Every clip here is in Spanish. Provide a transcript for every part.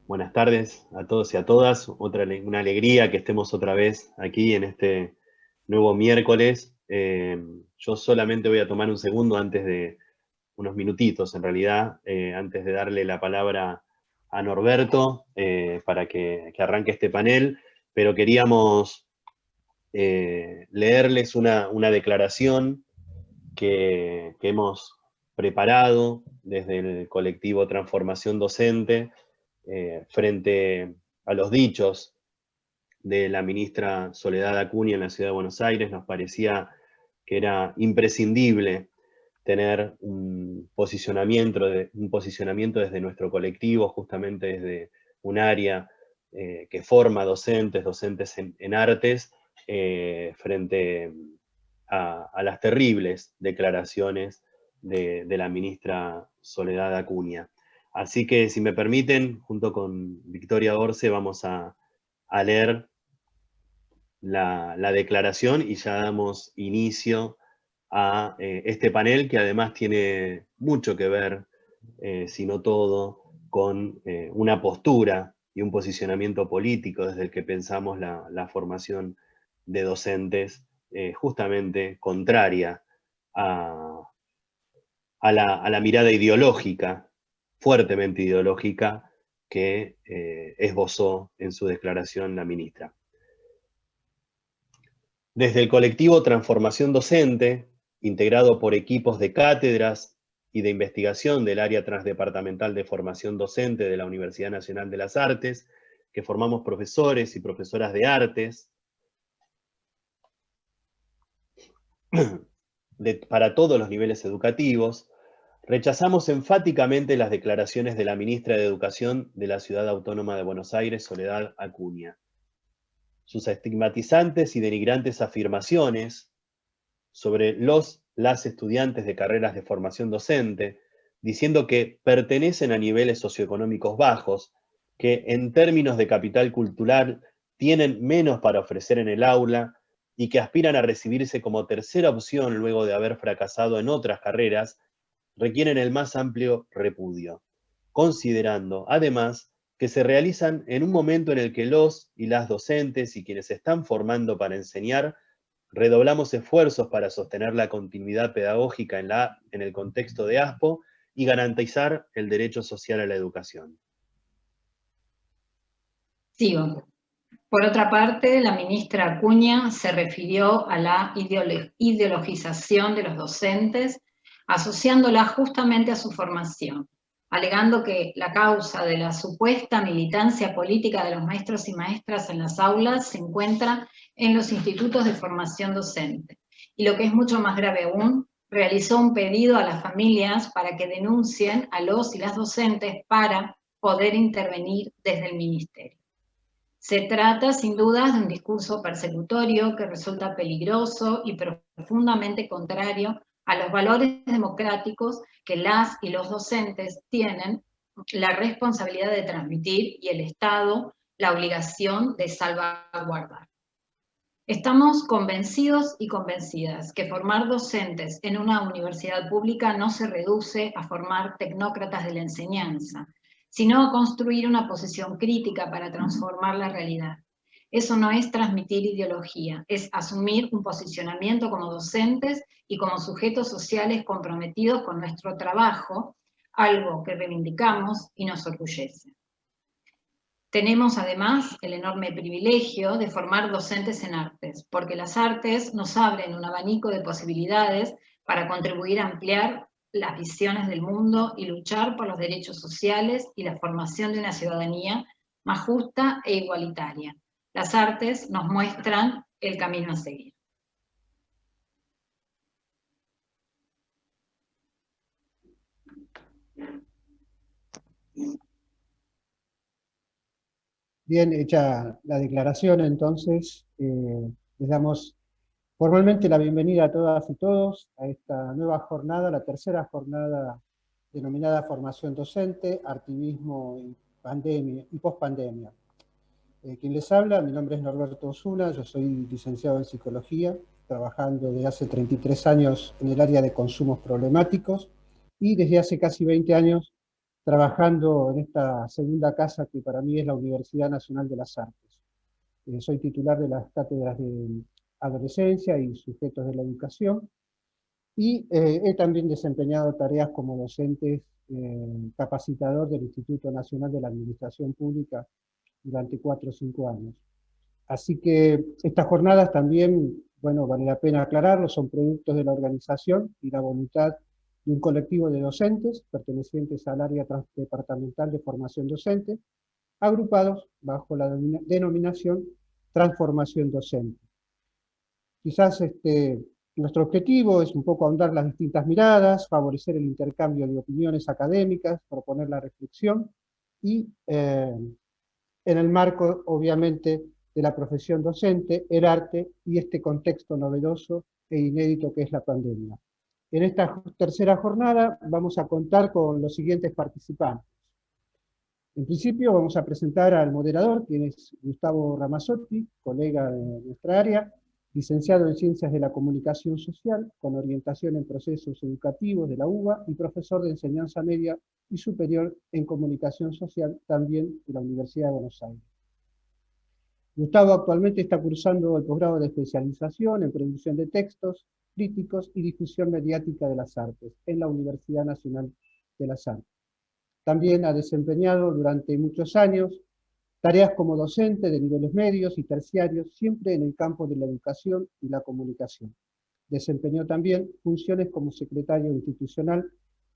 Buenas tardes a todos y a todas. Una alegría que estemos otra vez aquí en este nuevo miércoles. Yo solamente voy a tomar un segundo unos minutitos en realidad, antes de darle la palabra a Norberto para que arranque este panel, pero queríamos leerles una declaración que hemos preparado desde el colectivo Transformación Docente, frente a los dichos de la ministra Soledad Acuña en la Ciudad de Buenos Aires. Nos parecía que era imprescindible tener un posicionamiento desde nuestro colectivo, justamente desde un área que forma docentes en artes, frente a las terribles declaraciones de la ministra Soledad Acuña. Así que, si me permiten, junto con Victoria Orce, vamos a leer la declaración y ya damos inicio a este panel, que además tiene mucho que ver, si no todo, con una postura y un posicionamiento político desde el que pensamos la formación de docentes, justamente contraria a la mirada ideológica, fuertemente ideológica, que esbozó en su declaración la ministra. Desde el colectivo Transformación Docente, integrado por equipos de cátedras y de investigación del área transdepartamental de formación docente de la Universidad Nacional de las Artes, que formamos profesores y profesoras de artes, para todos los niveles educativos, rechazamos enfáticamente las declaraciones de la ministra de Educación de la Ciudad Autónoma de Buenos Aires, Soledad Acuña. Sus estigmatizantes y denigrantes afirmaciones sobre las estudiantes de carreras de formación docente, diciendo que pertenecen a niveles socioeconómicos bajos, que en términos de capital cultural tienen menos para ofrecer en el aula y que aspiran a recibirse como tercera opción luego de haber fracasado en otras carreras, requieren el más amplio repudio, considerando, además, que se realizan en un momento en el que los y las docentes y quienes se están formando para enseñar redoblamos esfuerzos para sostener la continuidad pedagógica en el contexto de ASPO y garantizar el derecho social a la educación. Sigo. Por otra parte, la ministra Acuña se refirió a la ideologización de los docentes, asociándola justamente a su formación, alegando que la causa de la supuesta militancia política de los maestros y maestras en las aulas se encuentra en los institutos de formación docente. Y lo que es mucho más grave aún, realizó un pedido a las familias para que denuncien a los y las docentes para poder intervenir desde el ministerio. Se trata, sin dudas, de un discurso persecutorio que resulta peligroso y profundamente contrario a los valores democráticos que las y los docentes tienen la responsabilidad de transmitir y el Estado la obligación de salvaguardar. Estamos convencidos y convencidas que formar docentes en una universidad pública no se reduce a formar tecnócratas de la enseñanza, sino a construir una posición crítica para transformar la realidad. Eso no es transmitir ideología, es asumir un posicionamiento como docentes y como sujetos sociales comprometidos con nuestro trabajo, algo que reivindicamos y nos orgullece. Tenemos además el enorme privilegio de formar docentes en artes, porque las artes nos abren un abanico de posibilidades para contribuir a ampliar las visiones del mundo y luchar por los derechos sociales y la formación de una ciudadanía más justa e igualitaria. Las artes nos muestran el camino a seguir. Bien, hecha la declaración, entonces, les damos formalmente la bienvenida a todas y todos a esta nueva jornada, la tercera jornada denominada Formación Docente, Artivismo y Pandemia y Pospandemia. Quien les habla, mi nombre es Norberto Osuna, yo soy licenciado en Psicología, trabajando desde hace 33 años en el área de consumos problemáticos y desde hace casi 20 años trabajando en esta segunda casa que para mí es la Universidad Nacional de las Artes. Soy titular de las cátedras de adolescencia y sujetos de la educación, y he también desempeñado tareas como docente capacitador del Instituto Nacional de la Administración Pública durante 4 o 5 años. Así que estas jornadas también, bueno, vale la pena aclararlo, son productos de la organización y la voluntad de un colectivo de docentes pertenecientes al área departamental de formación docente, agrupados bajo la denominación Transformación Docente. Quizás nuestro objetivo es un poco ahondar las distintas miradas, favorecer el intercambio de opiniones académicas, proponer la reflexión y, en el marco, obviamente, de la profesión docente, el arte y este contexto novedoso e inédito que es la pandemia. En esta tercera jornada vamos a contar con los siguientes participantes. En principio vamos a presentar al moderador, quien es Gustavo Ramazzotti, colega de nuestra área, licenciado en Ciencias de la Comunicación Social, con orientación en procesos educativos de la UBA y profesor de enseñanza media y superior en Comunicación Social, también de la Universidad de Buenos Aires. Gustavo actualmente está cursando el posgrado de especialización en producción de textos críticos y difusión mediática de las artes en la Universidad Nacional de las Artes. También ha desempeñado durante muchos años tareas como docente de niveles medios y terciarios, siempre en el campo de la educación y la comunicación. Desempeñó también funciones como secretario institucional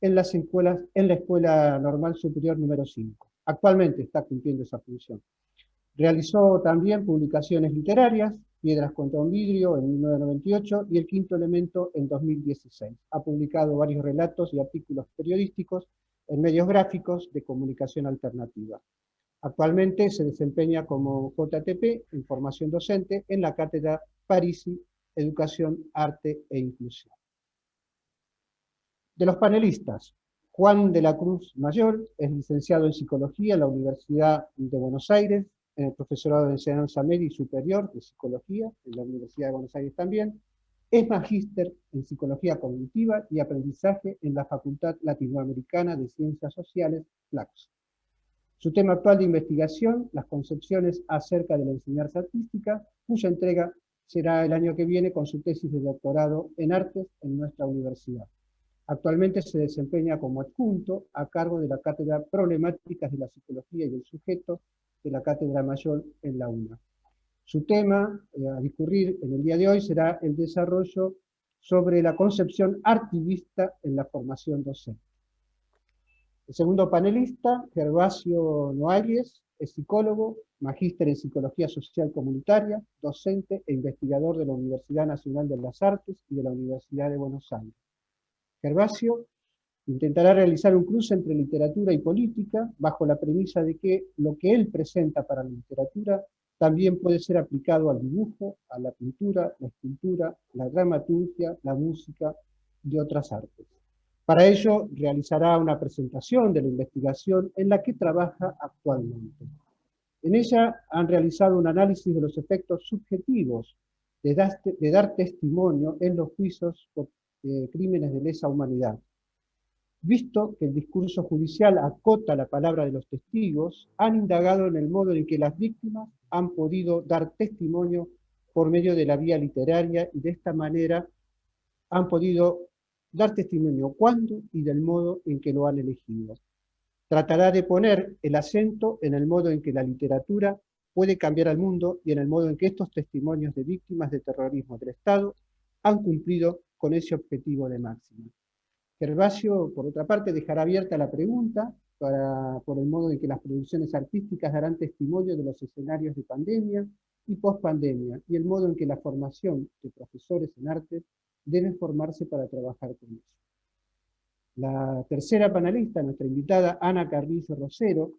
en la Escuela Normal Superior número 5. Actualmente está cumpliendo esa función. Realizó también publicaciones literarias, Piedras contra un vidrio en 1998 y El quinto elemento en 2016. Ha publicado varios relatos y artículos periodísticos en medios gráficos de comunicación alternativa. Actualmente se desempeña como JTP en formación docente en la cátedra Parisi, Educación, Arte e Inclusión. De los panelistas, Juan de la Cruz Mayor es licenciado en Psicología en la Universidad de Buenos Aires, en el profesorado de enseñanza media y superior de Psicología, en la Universidad de Buenos Aires también. Es magíster en Psicología Cognitiva y Aprendizaje en la Facultad Latinoamericana de Ciencias Sociales, FLACS. Su tema actual de investigación, las concepciones acerca de la enseñanza artística, cuya entrega será el año que viene con su tesis de doctorado en artes en nuestra universidad. Actualmente se desempeña como adjunto a cargo de la Cátedra Problemáticas de la Psicología y del Sujeto de la Cátedra Mayor en la UNA. Su tema a discurrir en el día de hoy será el desarrollo sobre la concepción artivista en la formación docente. El segundo panelista, Gervasio Noailles, es psicólogo, magíster en Psicología Social Comunitaria, docente e investigador de la Universidad Nacional de las Artes y de la Universidad de Buenos Aires. Gervasio intentará realizar un cruce entre literatura y política, bajo la premisa de que lo que él presenta para la literatura también puede ser aplicado al dibujo, a la pintura, la escultura, la dramaturgia, la música y otras artes. Para ello, realizará una presentación de la investigación en la que trabaja actualmente. En ella han realizado un análisis de los efectos subjetivos de dar testimonio en los juicios por crímenes de lesa humanidad. Visto que el discurso judicial acota la palabra de los testigos, han indagado en el modo en que las víctimas han podido dar testimonio por medio de la vía literaria y de esta manera han podido dar testimonio cuándo y del modo en que lo han elegido. Tratará de poner el acento en el modo en que la literatura puede cambiar al mundo y en el modo en que estos testimonios de víctimas de terrorismo del Estado han cumplido con ese objetivo de máxima. Gervasio, por otra parte, dejará abierta la pregunta por el modo en que las producciones artísticas darán testimonio de los escenarios de pandemia y pospandemia, y el modo en que la formación de profesores en arte debe formarse para trabajar con eso. La tercera panelista, nuestra invitada Ana Carrillo Rosero,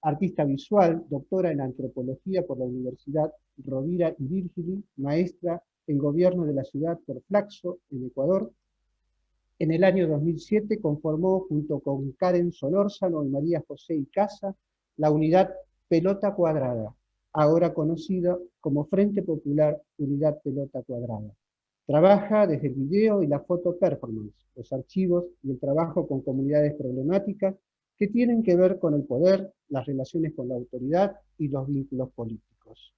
artista visual, doctora en antropología por la Universidad Rovira y Virgili, maestra en gobierno de la ciudad por Flaxo, en Ecuador. En el año 2007 conformó, junto con Karen Solórzano y María José Icaza, la unidad Pelota Cuadrada, ahora conocida como Frente Popular Unidad Pelota Cuadrada. Trabaja desde el video y la foto performance, los archivos y el trabajo con comunidades problemáticas que tienen que ver con el poder, las relaciones con la autoridad y los vínculos políticos.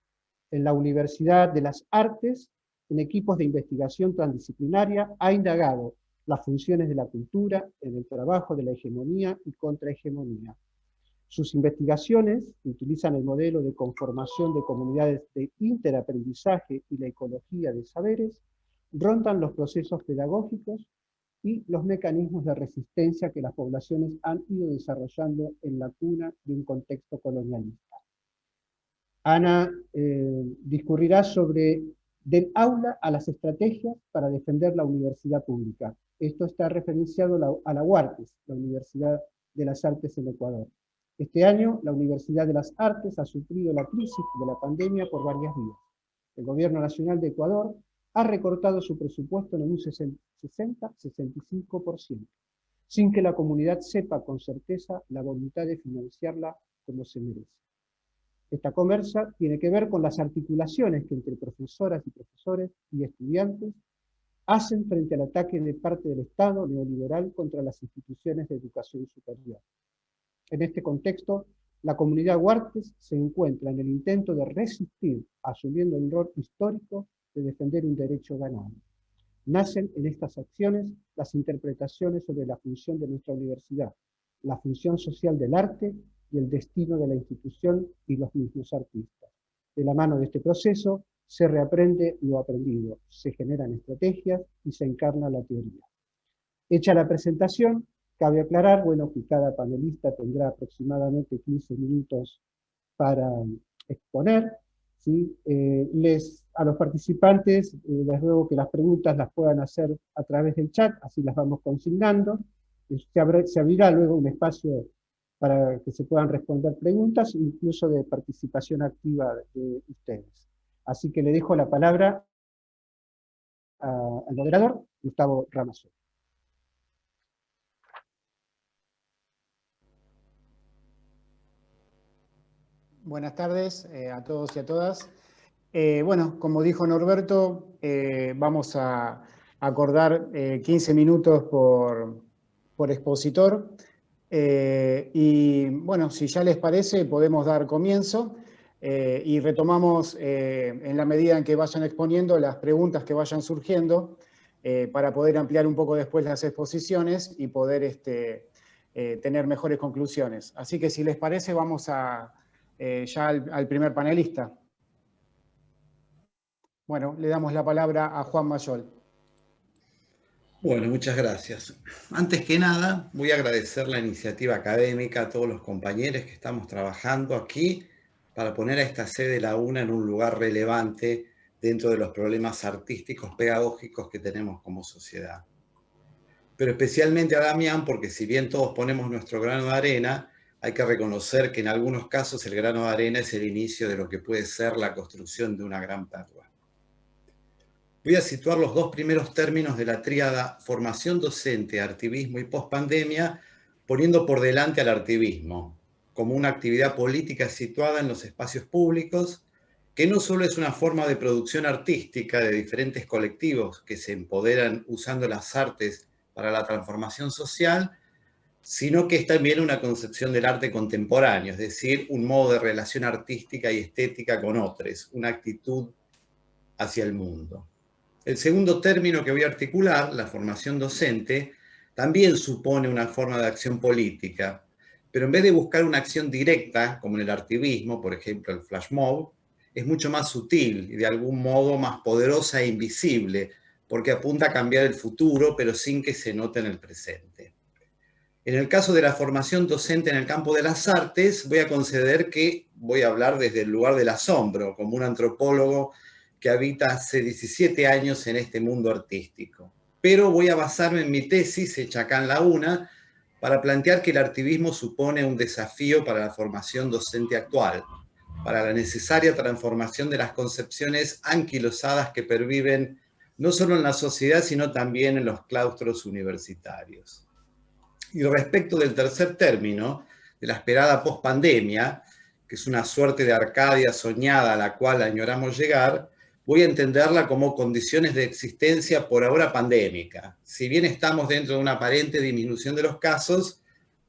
En la Universidad de las Artes, en equipos de investigación transdisciplinaria, ha indagado las funciones de la cultura en el trabajo de la hegemonía y contrahegemonía. Sus investigaciones utilizan el modelo de conformación de comunidades de interaprendizaje y la ecología de saberes, rondan los procesos pedagógicos y los mecanismos de resistencia que las poblaciones han ido desarrollando en la cuna de un contexto colonialista. Ana discurrirá sobre del aula a las estrategias para defender la universidad pública. Esto está referenciado a la UARTES, la Universidad de las Artes en Ecuador. Este año, la Universidad de las Artes ha sufrido la crisis de la pandemia por varias vías. El Gobierno Nacional de Ecuador ha recortado su presupuesto en un 60-65%, sin que la comunidad sepa con certeza la voluntad de financiarla como se merece. Esta conversa tiene que ver con las articulaciones que entre profesoras y profesores y estudiantes hacen frente al ataque de parte del Estado neoliberal contra las instituciones de educación superior. En este contexto, la comunidad Huartes se encuentra en el intento de resistir, asumiendo el rol histórico de defender un derecho ganado. Nacen en estas acciones las interpretaciones sobre la función de nuestra universidad, la función social del arte y el destino de la institución y los mismos artistas. De la mano de este proceso se reaprende lo aprendido, se generan estrategias y se encarna la teoría. Hecha la presentación, cabe aclarar, bueno, que cada panelista tendrá aproximadamente 15 minutos para exponer, ¿sí? A los participantes les ruego que las preguntas las puedan hacer a través del chat, así las vamos consignando. Se abrirá luego un espacio para que se puedan responder preguntas, incluso de participación activa de ustedes. Así que le dejo la palabra al moderador, Gustavo Ramazotti. Buenas tardes a todos y a todas. Bueno, como dijo Norberto, vamos a acordar 15 minutos por expositor. Y bueno, si ya les parece, podemos dar comienzo y retomamos en la medida en que vayan exponiendo las preguntas que vayan surgiendo para poder ampliar un poco después las exposiciones y poder tener mejores conclusiones. Así que si les parece, vamos ya al primer panelista. Bueno, le damos la palabra a Juan Mayol. Bueno, muchas gracias. Antes que nada, voy a agradecer la iniciativa académica a todos los compañeros que estamos trabajando aquí para poner a esta sede de la UNA en un lugar relevante dentro de los problemas artísticos pedagógicos que tenemos como sociedad. Pero especialmente a Damián, porque si bien todos ponemos nuestro grano de arena, hay que reconocer que en algunos casos el grano de arena es el inicio de lo que puede ser la construcción de una gran perla. Voy a situar los dos primeros términos de la tríada formación docente, artivismo y pospandemia, poniendo por delante al artivismo, como una actividad política situada en los espacios públicos, que no solo es una forma de producción artística de diferentes colectivos que se empoderan usando las artes para la transformación social, sino que es también una concepción del arte contemporáneo, es decir, un modo de relación artística y estética con otros, una actitud hacia el mundo. El segundo término que voy a articular, la formación docente, también supone una forma de acción política, pero en vez de buscar una acción directa, como en el artivismo, por ejemplo el flash mob, es mucho más sutil y de algún modo más poderosa e invisible, porque apunta a cambiar el futuro, pero sin que se note en el presente. En el caso de la formación docente en el campo de las artes, voy a conceder que voy a hablar desde el lugar del asombro, como un antropólogo que habita hace 17 años en este mundo artístico. Pero voy a basarme en mi tesis, hecha acá en la UNA, para plantear que el artivismo supone un desafío para la formación docente actual, para la necesaria transformación de las concepciones anquilosadas que perviven no solo en la sociedad, sino también en los claustros universitarios. Y respecto del tercer término, de la esperada pospandemia, que es una suerte de Arcadia soñada a la cual añoramos llegar, voy a entenderla como condiciones de existencia por ahora pandémica. Si bien estamos dentro de una aparente disminución de los casos,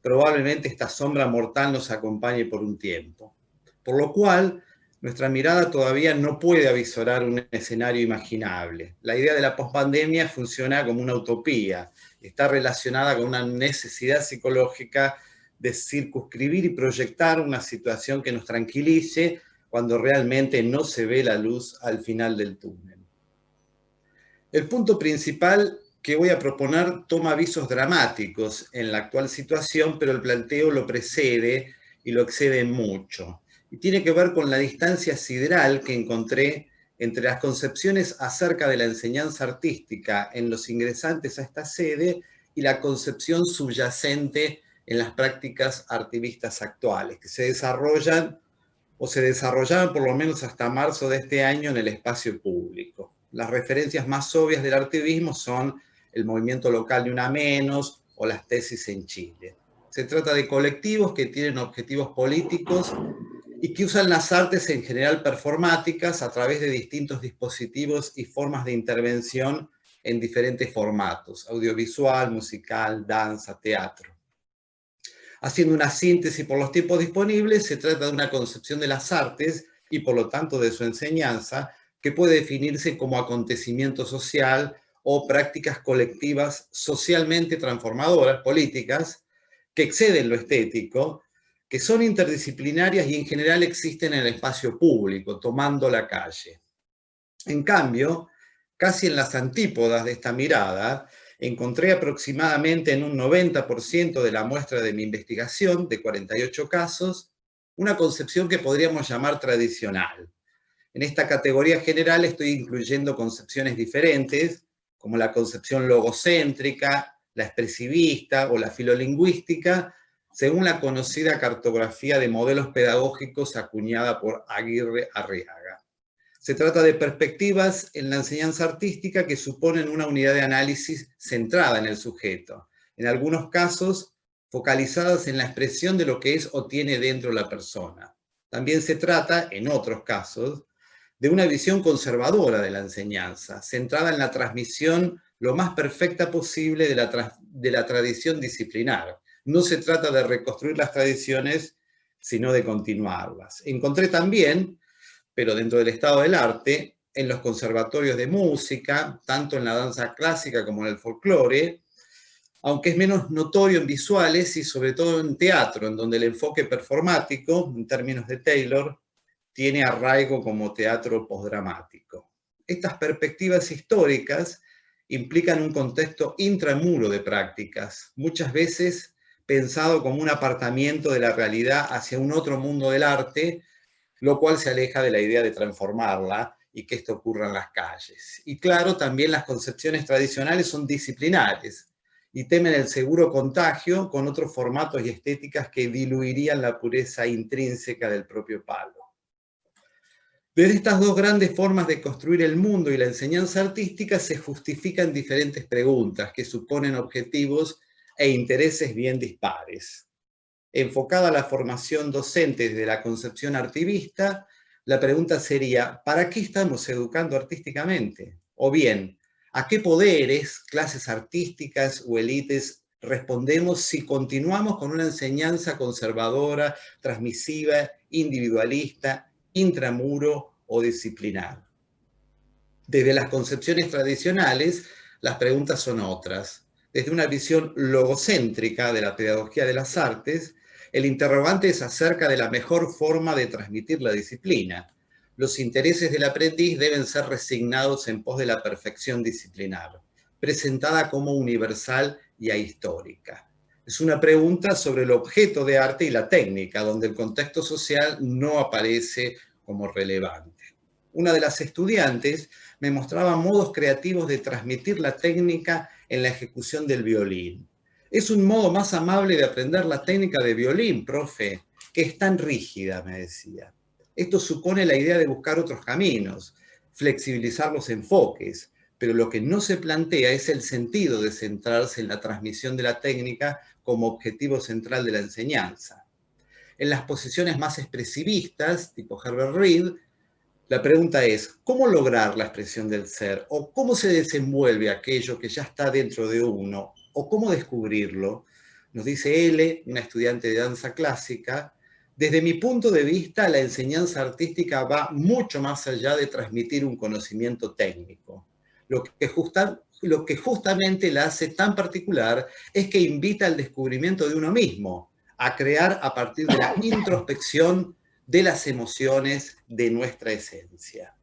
probablemente esta sombra mortal nos acompañe por un tiempo. Por lo cual, nuestra mirada todavía no puede avisorar un escenario imaginable. La idea de la pospandemia funciona como una utopía, está relacionada con una necesidad psicológica de circunscribir y proyectar una situación que nos tranquilice cuando realmente no se ve la luz al final del túnel. El punto principal que voy a proponer toma avisos dramáticos en la actual situación, pero el planteo lo precede y lo excede mucho. Y tiene que ver con la distancia sideral que encontré entre las concepciones acerca de la enseñanza artística en los ingresantes a esta sede y la concepción subyacente en las prácticas artivistas actuales, que se desarrollan o se desarrollaban por lo menos hasta marzo de este año en el espacio público. Las referencias más obvias del artivismo son el movimiento local de Una Menos o las tesis en Chile. Se trata de colectivos que tienen objetivos políticos y que usan las artes en general performáticas a través de distintos dispositivos y formas de intervención en diferentes formatos: audiovisual, musical, danza, teatro. Haciendo una síntesis por los tiempos disponibles, se trata de una concepción de las artes y por lo tanto de su enseñanza que puede definirse como acontecimiento social o prácticas colectivas socialmente transformadoras, políticas, que exceden lo estético, que son interdisciplinarias y en general existen en el espacio público, tomando la calle. En cambio, casi en las antípodas de esta mirada, encontré aproximadamente en un 90% de la muestra de mi investigación, de 48 casos, una concepción que podríamos llamar tradicional. En esta categoría general estoy incluyendo concepciones diferentes, como la concepción logocéntrica, la expresivista o la filolingüística, según la conocida cartografía de modelos pedagógicos acuñada por Aguirre Arriaga. Se trata de perspectivas en la enseñanza artística que suponen una unidad de análisis centrada en el sujeto, en algunos casos focalizadas en la expresión de lo que es o tiene dentro la persona. También se trata, en otros casos, de una visión conservadora de la enseñanza, centrada en la transmisión lo más perfecta posible de la tradición disciplinar. No se trata de reconstruir las tradiciones, sino de continuarlas. Encontré también, pero dentro del estado del arte, en los conservatorios de música, tanto en la danza clásica como en el folclore, aunque es menos notorio en visuales y sobre todo en teatro, en donde el enfoque performático, en términos de Taylor, tiene arraigo como teatro postdramático. Estas perspectivas históricas implican un contexto intramuro de prácticas, muchas veces pensado como un apartamiento de la realidad hacia un otro mundo del arte, lo cual se aleja de la idea de transformarla y que esto ocurra en las calles. Y claro, también las concepciones tradicionales son disciplinares y temen el seguro contagio con otros formatos y estéticas que diluirían la pureza intrínseca del propio palo. Desde estas dos grandes formas de construir el mundo y la enseñanza artística se justifican diferentes preguntas que suponen objetivos e intereses bien dispares. Enfocada a la formación docente desde la concepción artivista, la pregunta sería: ¿para qué estamos educando artísticamente? O bien, ¿a qué poderes, clases artísticas o élites respondemos si continuamos con una enseñanza conservadora, transmisiva, individualista, intramuro o disciplinar? Desde las concepciones tradicionales, las preguntas son otras. Desde una visión logocéntrica de la pedagogía de las artes, el interrogante es acerca de la mejor forma de transmitir la disciplina. Los intereses del aprendiz deben ser resignados en pos de la perfección disciplinar, presentada como universal y ahistórica. Es una pregunta sobre el objeto de arte y la técnica, donde el contexto social no aparece como relevante. Una de las estudiantes me mostraba modos creativos de transmitir la técnica en la ejecución del violín. Es un modo más amable de aprender la técnica de violín, profe, que es tan rígida, me decía. Esto supone la idea de buscar otros caminos, flexibilizar los enfoques, pero lo que no se plantea es el sentido de centrarse en la transmisión de la técnica como objetivo central de la enseñanza. En las posiciones más expresivistas, tipo Herbert Reed, la pregunta es: ¿cómo lograr la expresión del ser? ¿O cómo se desenvuelve aquello que ya está dentro de uno? ¿O cómo descubrirlo? Nos dice L, una estudiante de danza clásica: desde mi punto de vista, la enseñanza artística va mucho más allá de transmitir un conocimiento técnico. Lo que justamente la hace tan particular es que invita al descubrimiento de uno mismo, a crear a partir de la introspección de las emociones de nuestra esencia.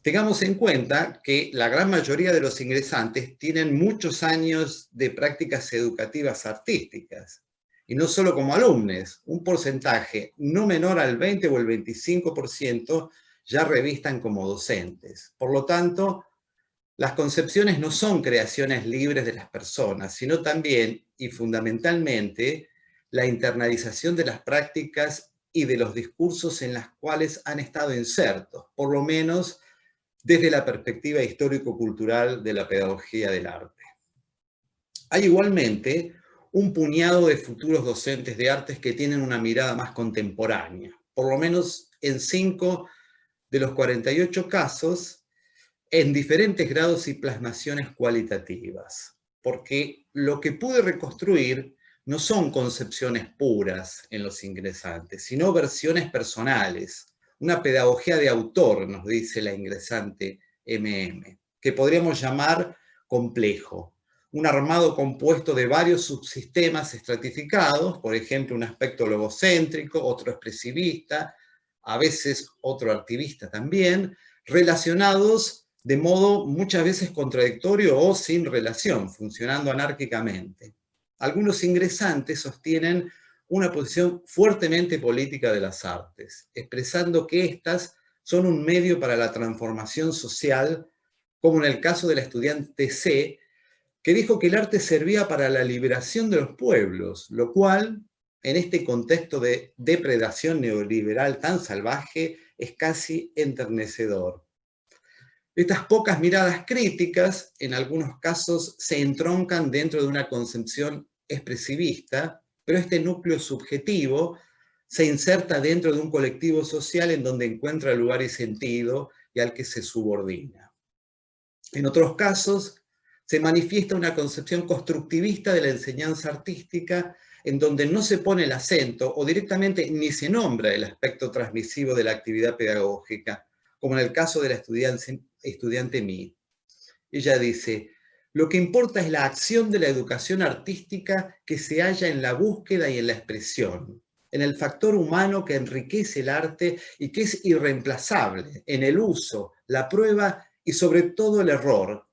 Tengamos en cuenta que la gran mayoría de los ingresantes tienen muchos años de prácticas educativas artísticas, y no solo como alumnos, un porcentaje no menor al 20 o el 25% ya revistan como docentes. Por lo tanto, las concepciones no son creaciones libres de las personas, sino también y fundamentalmente la internalización de las prácticas y de los discursos en las cuales han estado insertos, por lo menos desde la perspectiva histórico-cultural de la pedagogía del arte. Hay igualmente un puñado de futuros docentes de artes que tienen una mirada más contemporánea, por lo menos en 5 de los 48 casos, en diferentes grados y plasmaciones cualitativas, porque lo que pude reconstruir no son concepciones puras en los ingresantes, sino versiones personales, una pedagogía de autor, nos dice la ingresante MM, que podríamos llamar complejo, un armado compuesto de varios subsistemas estratificados, por ejemplo, un aspecto logocéntrico, otro expresivista, a veces otro activista también, relacionados de modo muchas veces contradictorio o sin relación, funcionando anárquicamente. Algunos ingresantes sostienen una posición fuertemente política de las artes, expresando que éstas son un medio para la transformación social, como en el caso de la estudiante C, que dijo que el arte servía para la liberación de los pueblos, lo cual, en este contexto de depredación neoliberal tan salvaje, es casi enternecedor. Estas pocas miradas críticas, en algunos casos, se entroncan dentro de una concepción expresivista, pero este núcleo subjetivo se inserta dentro de un colectivo social en donde encuentra lugar y sentido y al que se subordina. En otros casos, se manifiesta una concepción constructivista de la enseñanza artística en donde no se pone el acento o directamente ni se nombra el aspecto transmisivo de la actividad pedagógica, como en el caso de la estudiante Mi. Ella dice: lo que importa es la acción de la educación artística que se halla en la búsqueda y en la expresión, en el factor humano que enriquece el arte y que es irreemplazable, en el uso, la prueba y sobre todo el error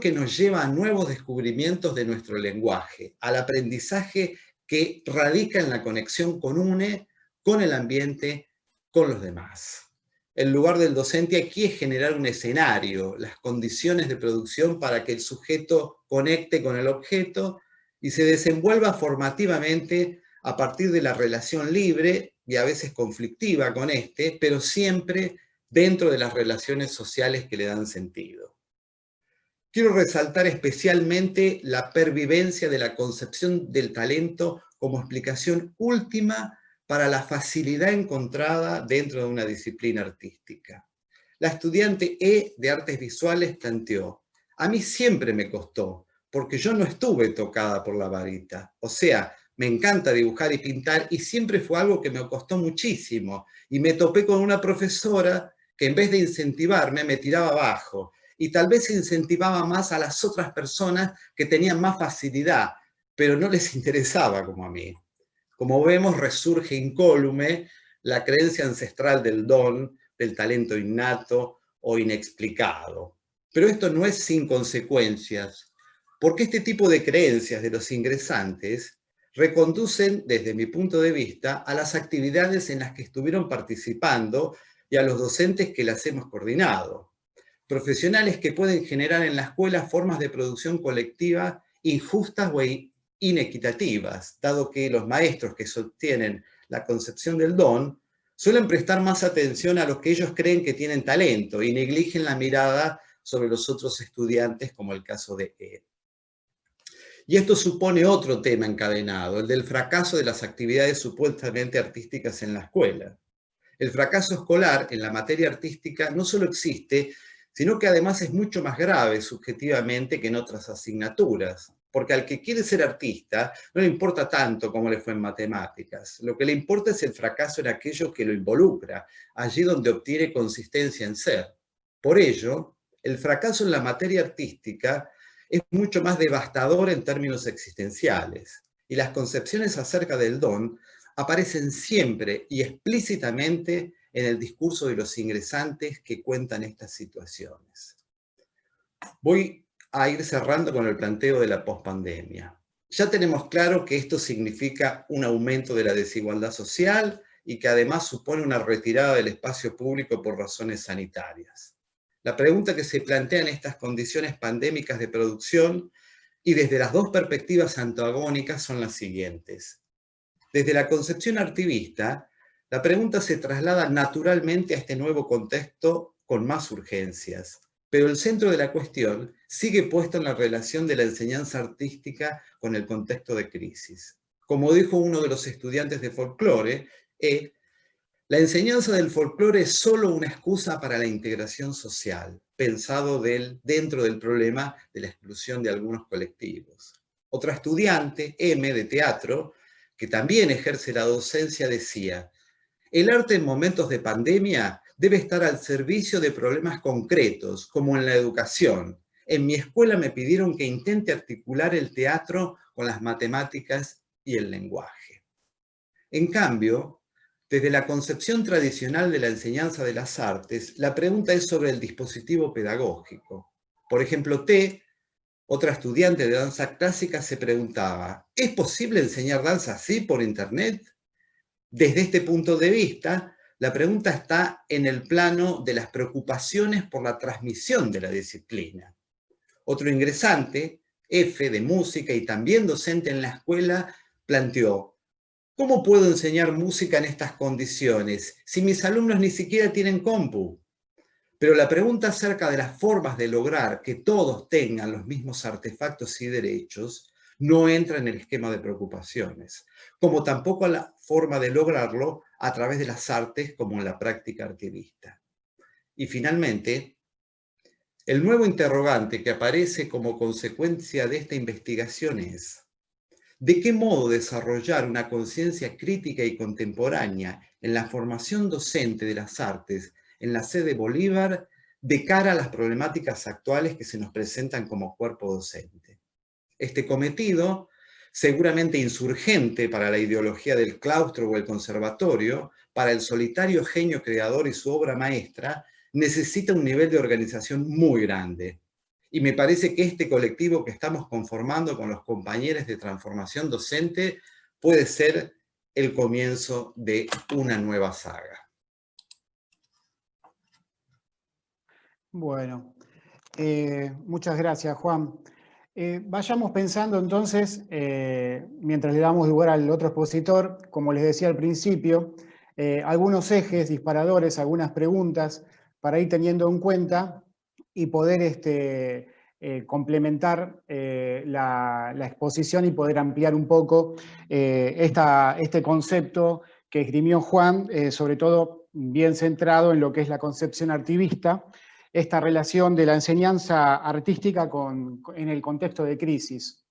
que nos lleva a nuevos descubrimientos de nuestro lenguaje, al aprendizaje que radica en la conexión con UNE, con el ambiente, con los demás. El lugar del docente aquí es generar un escenario, las condiciones de producción para que el sujeto conecte con el objeto y se desenvuelva formativamente a partir de la relación libre y a veces conflictiva con este, pero siempre dentro de las relaciones sociales que le dan sentido. Quiero resaltar especialmente la pervivencia de la concepción del talento como explicación última para la facilidad encontrada dentro de una disciplina artística. La estudiante E de Artes Visuales planteó: a mí siempre me costó, porque yo no estuve tocada por la varita. O sea, me encanta dibujar y pintar y siempre fue algo que me costó muchísimo. Y me topé con una profesora que en vez de incentivarme me tiraba abajo. Y tal vez incentivaba más a las otras personas que tenían más facilidad, pero no les interesaba como a mí. Como vemos, resurge incólume la creencia ancestral del don, del talento innato o inexplicado. Pero esto no es sin consecuencias, porque este tipo de creencias de los ingresantes reconducen, desde mi punto de vista, a las actividades en las que estuvieron participando y a los docentes que las hemos coordinado. Profesionales que pueden generar en la escuela formas de producción colectiva injustas o inequitativas, dado que los maestros que sostienen la concepción del don suelen prestar más atención a los que ellos creen que tienen talento y negligen la mirada sobre los otros estudiantes, como el caso de E. Y esto supone otro tema encadenado, el del fracaso de las actividades supuestamente artísticas en la escuela. El fracaso escolar en la materia artística no solo existe, sino que además es mucho más grave subjetivamente que en otras asignaturas, porque al que quiere ser artista no le importa tanto cómo le fue en matemáticas. Lo que le importa es el fracaso en aquello que lo involucra, allí donde obtiene consistencia en ser. Por ello, el fracaso en la materia artística es mucho más devastador en términos existenciales, y las concepciones acerca del don aparecen siempre y explícitamente en el discurso de los ingresantes que cuentan estas situaciones. Voy a ir cerrando con el planteo de la pospandemia. Ya tenemos claro que esto significa un aumento de la desigualdad social y que además supone una retirada del espacio público por razones sanitarias. La pregunta que se plantea en estas condiciones pandémicas de producción y desde las dos perspectivas antagónicas son las siguientes. Desde la concepción artivista, la pregunta se traslada naturalmente a este nuevo contexto con más urgencias, pero el centro de la cuestión sigue puesto en la relación de la enseñanza artística con el contexto de crisis. Como dijo uno de los estudiantes de folclore, la enseñanza del folclore es solo una excusa para la integración social, pensado dentro del problema de la exclusión de algunos colectivos. Otra estudiante, M, de teatro, que también ejerce la docencia, decía: el arte en momentos de pandemia debe estar al servicio de problemas concretos, como en la educación. En mi escuela me pidieron que intente articular el teatro con las matemáticas y el lenguaje. En cambio, desde la concepción tradicional de la enseñanza de las artes, la pregunta es sobre el dispositivo pedagógico. Por ejemplo, T, otra estudiante de danza clásica, se preguntaba: ¿es posible enseñar danza así por internet? Desde este punto de vista, la pregunta está en el plano de las preocupaciones por la transmisión de la disciplina. Otro ingresante, F, de música y también docente en la escuela, planteó: ¿cómo puedo enseñar música en estas condiciones si mis alumnos ni siquiera tienen compu? Pero la pregunta acerca de las formas de lograr que todos tengan los mismos artefactos y derechos no entra en el esquema de preocupaciones, como tampoco la forma de lograrlo a través de las artes como en la práctica artivista. Y finalmente, el nuevo interrogante que aparece como consecuencia de esta investigación es: ¿de qué modo desarrollar una conciencia crítica y contemporánea en la formación docente de las artes en la sede Bolívar de cara a las problemáticas actuales que se nos presentan como cuerpo docente? Este cometido, seguramente insurgente para la ideología del claustro o el conservatorio, para el solitario genio creador y su obra maestra, necesita un nivel de organización muy grande. Y me parece que este colectivo que estamos conformando con los compañeros de transformación docente puede ser el comienzo de una nueva saga. Bueno, muchas gracias, Juan. Vayamos pensando entonces, mientras le damos lugar al otro expositor, como les decía al principio, algunos ejes, disparadores, algunas preguntas para ir teniendo en cuenta y poder complementar la exposición y poder ampliar un poco este concepto que esgrimió Juan, sobre todo bien centrado en lo que es la concepción artivista, esta relación de la enseñanza artística en el contexto de crisis.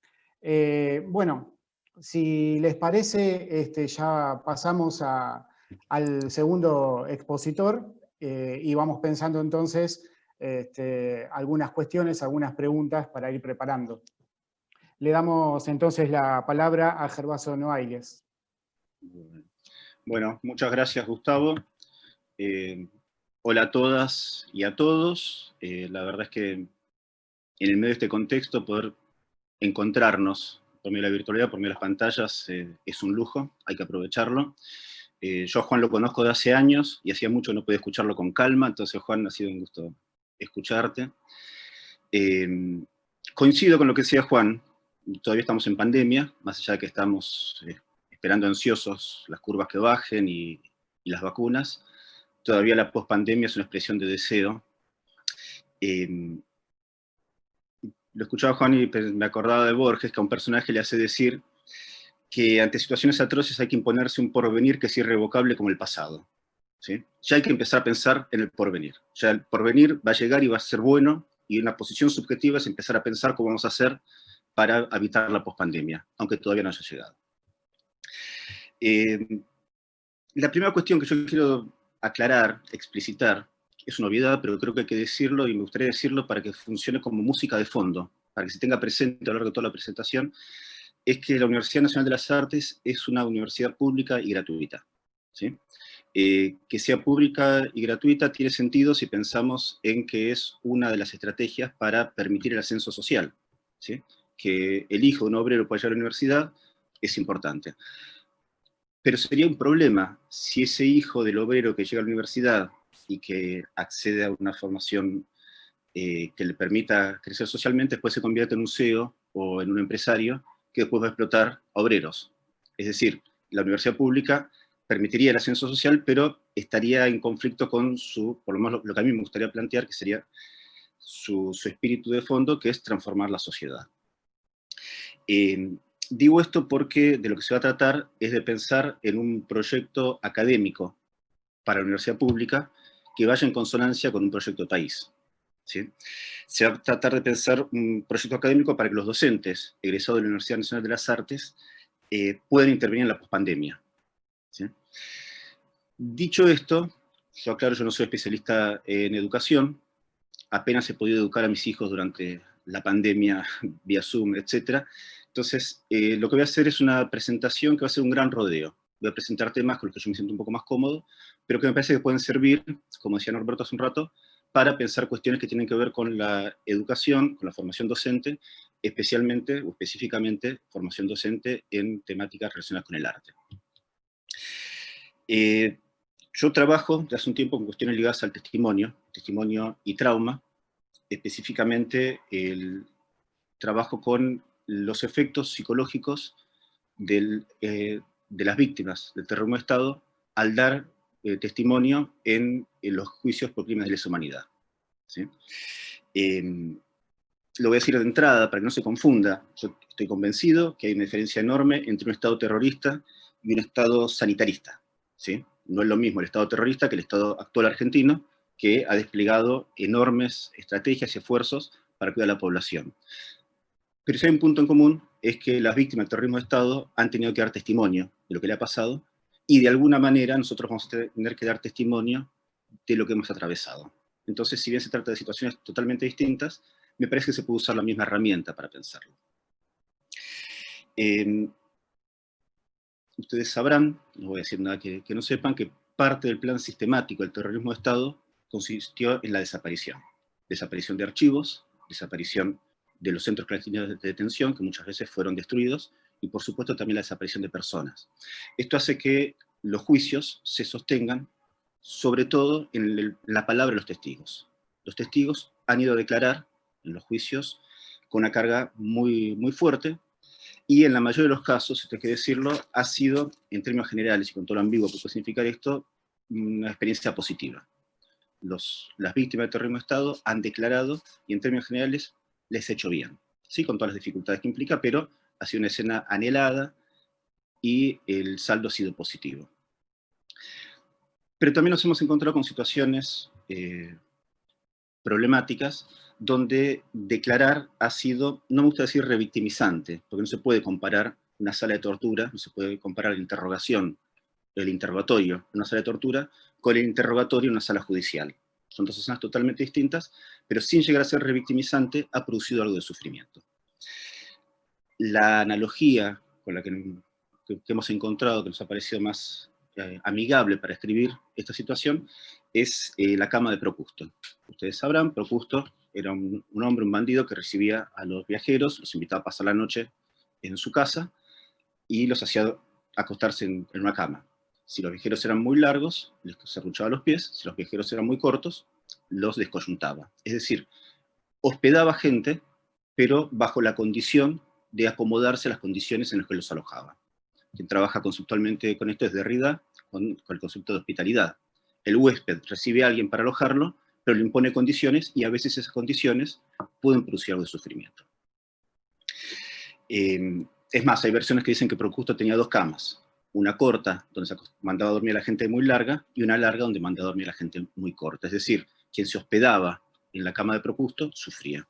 Bueno, si les parece, ya pasamos al segundo expositor y vamos pensando entonces algunas cuestiones, algunas preguntas para ir preparando. Le damos entonces la palabra a Gervaso Noailles. Bueno, muchas gracias, Gustavo. Hola a todas y a todos. La verdad es que en el medio de este contexto poder encontrarnos por medio de la virtualidad, por medio de las pantallas, es un lujo, hay que aprovecharlo. Yo a Juan lo conozco de hace años y hacía mucho que no podía escucharlo con calma, entonces Juan, ha sido un gusto escucharte. Coincido con lo que decía Juan, todavía estamos en pandemia, más allá de que estamos esperando ansiosos las curvas que bajen y las vacunas, todavía la pospandemia es una expresión de deseo. Lo escuchaba Juan y me acordaba de Borges, que a un personaje le hace decir que ante situaciones atroces hay que imponerse un porvenir que es irrevocable como el pasado. ¿Sí? Ya hay que empezar a pensar en el porvenir. Ya el porvenir va a llegar y va a ser bueno, y una posición subjetiva es empezar a pensar cómo vamos a hacer para evitar la pospandemia, aunque todavía no haya llegado. La primera cuestión que yo quiero aclarar, explicitar, es una obviedad, pero creo que hay que decirlo, y me gustaría decirlo para que funcione como música de fondo, para que se tenga presente a lo largo de toda la presentación, es que la Universidad Nacional de las Artes es una universidad pública y gratuita, ¿sí? Que sea pública y gratuita tiene sentido si pensamos en que es una de las estrategias para permitir el ascenso social, ¿sí? Que el hijo de un obrero pueda llegar a la universidad es importante. Pero sería un problema si ese hijo del obrero que llega a la universidad y que accede a una formación que le permita crecer socialmente, después se convierte en un CEO o en un empresario que después va a explotar a obreros. Es decir, la universidad pública permitiría el ascenso social, pero estaría en conflicto con su, por lo menos lo que a mí me gustaría plantear, que sería su espíritu de fondo, que es transformar la sociedad. Digo esto porque de lo que se va a tratar es de pensar en un proyecto académico para la universidad pública que vaya en consonancia con un proyecto de país, ¿sí? Se va a tratar de pensar un proyecto académico para que los docentes egresados de la Universidad Nacional de las Artes puedan intervenir en la pospandemia, ¿sí? Dicho esto, yo aclaro, yo no soy especialista en educación, apenas he podido educar a mis hijos durante la pandemia vía Zoom, etc. Entonces, lo que voy a hacer es una presentación que va a ser un gran rodeo. Voy a presentar temas con los que yo me siento un poco más cómodo, pero que me parece que pueden servir, como decía Norberto hace un rato, para pensar cuestiones que tienen que ver con la educación, con la formación docente, especialmente o específicamente formación docente en temáticas relacionadas con el arte. Yo trabajo desde hace un tiempo con cuestiones ligadas al testimonio y trauma, específicamente el trabajo con los efectos psicológicos de las víctimas del terrorismo de Estado al dar testimonio en los juicios por crímenes de lesa humanidad, ¿sí? Lo voy a decir de entrada para que no se confunda. Yo estoy convencido que hay una diferencia enorme entre un Estado terrorista y un Estado sanitarista, ¿sí? No es lo mismo el Estado terrorista que el Estado actual argentino, que ha desplegado enormes estrategias y esfuerzos para cuidar a la población. Pero si hay un punto en común, es que las víctimas del terrorismo de Estado han tenido que dar testimonio de lo que le ha pasado, y de alguna manera nosotros vamos a tener que dar testimonio de lo que hemos atravesado. Entonces, si bien se trata de situaciones totalmente distintas, me parece que se puede usar la misma herramienta para pensarlo. Ustedes sabrán, no voy a decir nada que no sepan, que parte del plan sistemático del terrorismo de Estado consistió en la desaparición. Desaparición de archivos, desaparición de los centros clandestinos de detención, que muchas veces fueron destruidos, y por supuesto también la desaparición de personas. Esto hace que los juicios se sostengan sobre todo en la palabra de los testigos. Los testigos han ido a declarar en los juicios con una carga muy, muy fuerte, y en la mayoría de los casos, esto hay que decirlo, ha sido, en términos generales y con todo lo ambiguo que puede significar esto, una experiencia positiva. Las víctimas del terrorismo de Estado han declarado, y en términos generales les ha hecho bien, ¿sí? Con todas las dificultades que implica, pero ha sido una escena anhelada y el saldo ha sido positivo. Pero también nos hemos encontrado con situaciones problemáticas donde declarar ha sido, no me gusta decir revictimizante, porque no se puede comparar una sala de tortura, no se puede comparar la interrogación, el interrogatorio en una sala de tortura con el interrogatorio en una sala judicial. Son dos escenas totalmente distintas, pero sin llegar a ser revictimizante ha producido algo de sufrimiento. La analogía con la que hemos encontrado, que nos ha parecido más amigable para escribir esta situación, es la cama de Procusto. Ustedes sabrán, Procusto era un hombre, un bandido que recibía a los viajeros, los invitaba a pasar la noche en su casa y los hacía acostarse en una cama. Si los viajeros eran muy largos, les serruchaba los pies; si los viajeros eran muy cortos, los descoyuntaba. Es decir, hospedaba gente, pero bajo la condición de acomodarse a las condiciones en las que los alojaba. Quien trabaja conceptualmente con esto es Derrida, con el concepto de hospitalidad. El huésped recibe a alguien para alojarlo, pero le impone condiciones, y a veces esas condiciones pueden producir algo de sufrimiento. Es más, hay versiones que dicen que Procusto tenía dos camas: una corta, donde se mandaba a dormir a la gente muy larga, y una larga, donde mandaba a dormir a la gente muy corta. Es decir, quien se hospedaba en la cama de Procusto sufría.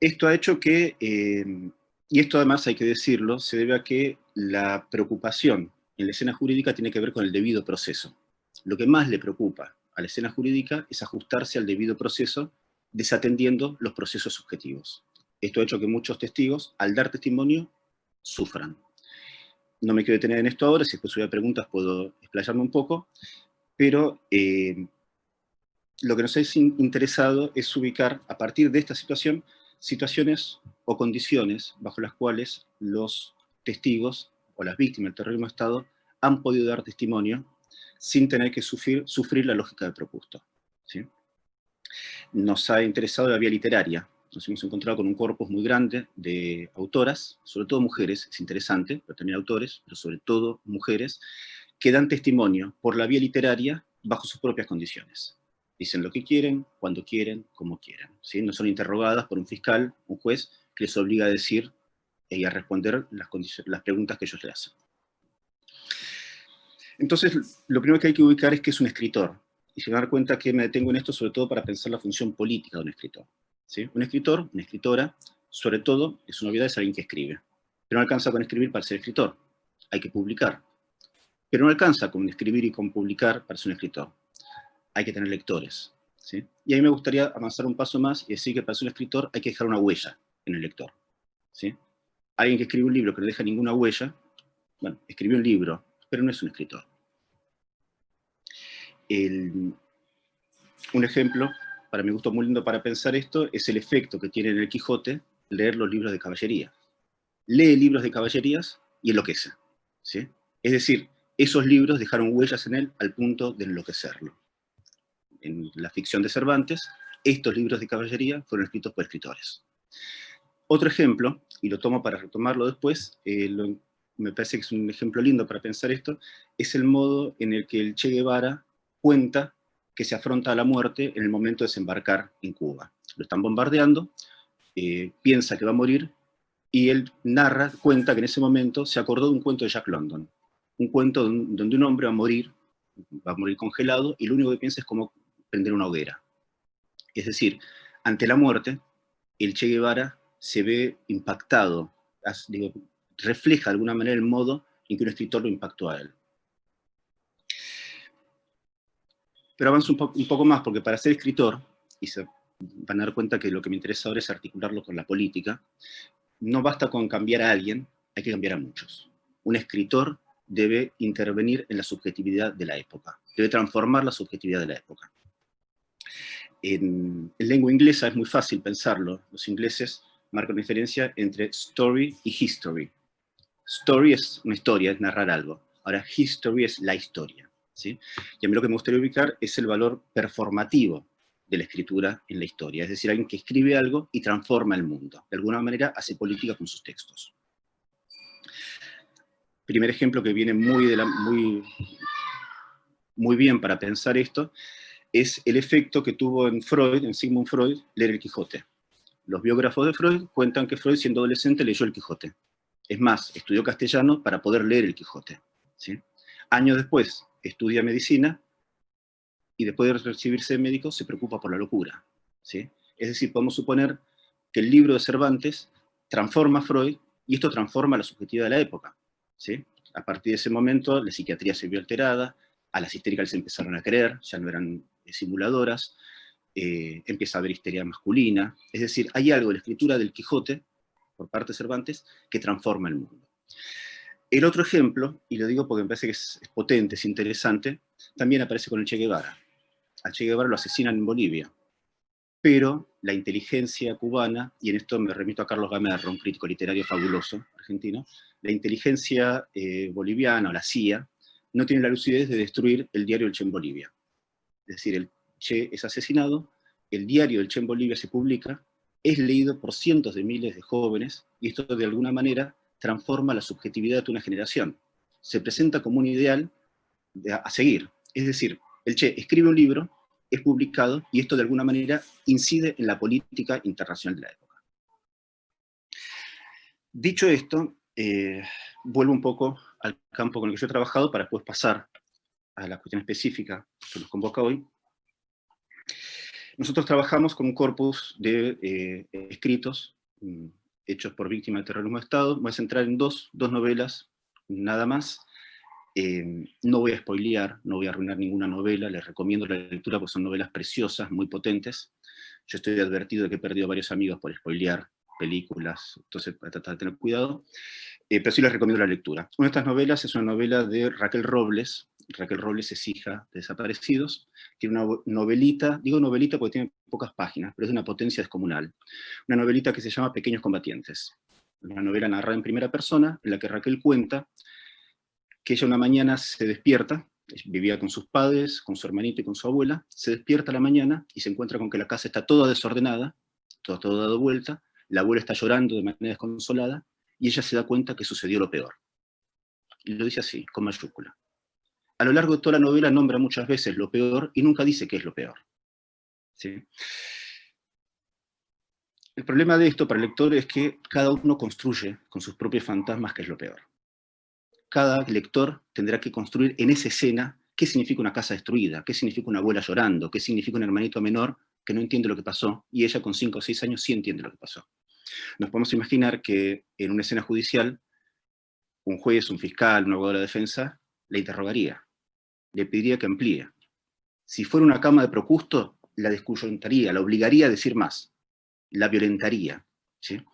Esto ha hecho que, y esto además hay que decirlo, se debe a que la preocupación en la escena jurídica tiene que ver con el debido proceso. Lo que más le preocupa a la escena jurídica es ajustarse al debido proceso, desatendiendo los procesos subjetivos. Esto ha hecho que muchos testigos, al dar testimonio, sufran. No me quiero detener en esto ahora, si después hubiera preguntas puedo explayarme un poco, pero lo que nos ha interesado es ubicar, a partir de esta situación, situaciones o condiciones bajo las cuales los testigos o las víctimas del terrorismo de Estado han podido dar testimonio sin tener que sufrir la lógica del propuesto, ¿sí? Nos ha interesado la vía literaria. Nos hemos encontrado con un corpus muy grande de autoras, sobre todo mujeres, es interesante, pero también autores, pero sobre todo mujeres, que dan testimonio por la vía literaria bajo sus propias condiciones. Dicen lo que quieren, cuando quieren, como quieren, ¿sí? No son interrogadas por un fiscal, un juez, que les obliga a decir y a responder las preguntas que ellos le hacen. Entonces, lo primero que hay que ubicar es que es un escritor. Y se van a dar cuenta que me detengo en esto sobre todo para pensar la función política de un escritor, ¿sí? Un escritor, una escritora, sobre todo, es una obviedad, es alguien que escribe. Pero no alcanza con escribir para ser escritor. Hay que publicar. Pero no alcanza con escribir y con publicar para ser un escritor. Hay que tener lectores, ¿sí? Y a mí me gustaría avanzar un paso más y decir que para ser un escritor hay que dejar una huella en el lector, ¿sí? Alguien que escribe un libro que no deja ninguna huella, bueno, escribió un libro, pero no es un escritor. Un ejemplo, para mi gusto muy lindo para pensar esto, es el efecto que tiene en el Quijote leer los libros de caballería. Lee libros de caballerías y enloquece, ¿sí? Es decir, esos libros dejaron huellas en él al punto de enloquecerlo. En la ficción de Cervantes, estos libros de caballería fueron escritos por escritores. Otro ejemplo, y lo tomo para retomarlo después, me parece que es un ejemplo lindo para pensar esto, es el modo en el que el Che Guevara cuenta que se afronta a la muerte en el momento de desembarcar en Cuba. Lo están bombardeando, piensa que va a morir, y él cuenta que en ese momento se acordó de un cuento de Jack London, un cuento donde un hombre va a morir congelado, y lo único que piensa es cómo prender una hoguera. Es decir, ante la muerte, el Che Guevara se ve impactado, refleja de alguna manera el modo en que un escritor lo impactó a él. Pero avanzo un poco más, porque para ser escritor, y se van a dar cuenta que lo que me interesa ahora es articularlo con la política, no basta con cambiar a alguien, hay que cambiar a muchos. Un escritor debe intervenir en la subjetividad de la época, debe transformar la subjetividad de la época. En lengua inglesa es muy fácil pensarlo. Los ingleses marcan una diferencia entre story y history. Story es una historia, es narrar algo. Ahora, history es la historia, ¿sí? Y a mí lo que me gustaría ubicar es el valor performativo de la escritura en la historia. Es decir, alguien que escribe algo y transforma el mundo. De alguna manera hace política con sus textos. Primer ejemplo que viene muy bien para pensar esto, es el efecto que tuvo en Freud, en Sigmund Freud, leer el Quijote. Los biógrafos de Freud cuentan que Freud, siendo adolescente, leyó el Quijote. Es más, estudió castellano para poder leer el Quijote, ¿sí? Años después, estudia medicina, y después de recibirse de médico, se preocupa por la locura, ¿sí? Es decir, podemos suponer que el libro de Cervantes transforma a Freud, y esto transforma la subjetividad de la época, ¿sí? A partir de ese momento, la psiquiatría se vio alterada, a las histéricas se empezaron a creer, ya no eran simuladoras, empieza a haber histeria masculina. Es decir, hay algo en la escritura del Quijote, por parte de Cervantes, que transforma el mundo. El otro ejemplo, y lo digo porque me parece que es potente, es interesante, también aparece con el Che Guevara. Al Che Guevara lo asesinan en Bolivia, pero la inteligencia cubana, y en esto me remito a Carlos Gamerro, un crítico literario fabuloso argentino, la inteligencia boliviana, o la CIA, no tiene la lucidez de destruir el diario El Che en Bolivia. Es decir, el Che es asesinado, el diario del Che en Bolivia se publica, es leído por cientos de miles de jóvenes, y esto de alguna manera transforma la subjetividad de una generación. Se presenta como un ideal a seguir. Es decir, el Che escribe un libro, es publicado, y esto de alguna manera incide en la política internacional de la época. Dicho esto, vuelvo un poco al campo con el que yo he trabajado para después pasar a la cuestión específica que nos convoca hoy. Nosotros trabajamos con un corpus de escritos hechos por víctimas de terrorismo de Estado. Voy a centrar en dos novelas, nada más. No voy a spoilear, no voy a arruinar ninguna novela, les recomiendo la lectura porque son novelas preciosas, muy potentes. Yo estoy advertido de que he perdido a varios amigos por spoilear películas, entonces para tratar de tener cuidado, pero sí les recomiendo la lectura. Una de estas novelas es una novela de Raquel Robles. Raquel Robles es hija de desaparecidos, tiene una novelita, digo novelita porque tiene pocas páginas, pero es de una potencia descomunal. Una novelita que se llama Pequeños Combatientes, una novela narrada en primera persona, en la que Raquel cuenta que ella una mañana se despierta, vivía con sus padres, con su hermanito y con su abuela, se despierta a la mañana y se encuentra con que la casa está toda desordenada, todo dado vuelta, la abuela está llorando de manera desconsolada, y ella se da cuenta que sucedió lo peor. Y lo dice así, con mayúscula. A lo largo de toda la novela nombra muchas veces lo peor y nunca dice qué es lo peor. ¿Sí? El problema de esto para el lector es que cada uno construye con sus propios fantasmas qué es lo peor. Cada lector tendrá que construir en esa escena qué significa una casa destruida, qué significa una abuela llorando, qué significa un hermanito menor que no entiende lo que pasó, y ella con 5 o 6 años sí entiende lo que pasó. Nos podemos imaginar que en una escena judicial, un juez, un fiscal, un abogado de la defensa, le interrogaría, le pediría que amplíe. Si fuera una cama de Procusto, la descoyuntaría, la obligaría a decir más, la violentaría. ¿Sí?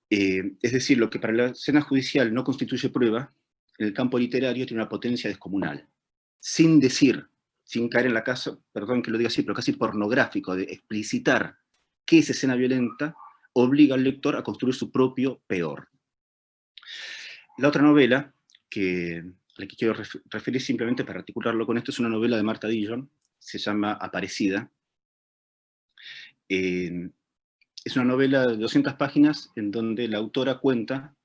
Es decir, lo que para la escena judicial no constituye prueba, en el campo literario tiene una potencia descomunal. Sin decir, sin caer en la casa, perdón que lo diga así, pero casi pornográfico, de explicitar qué es escena violenta, obliga al lector a construir su propio peor. La otra novela, a la que quiero referir simplemente para articularlo con esto, es una novela de Martha Dillon, se llama Aparecida. Es una novela de 200 páginas en donde la autora cuenta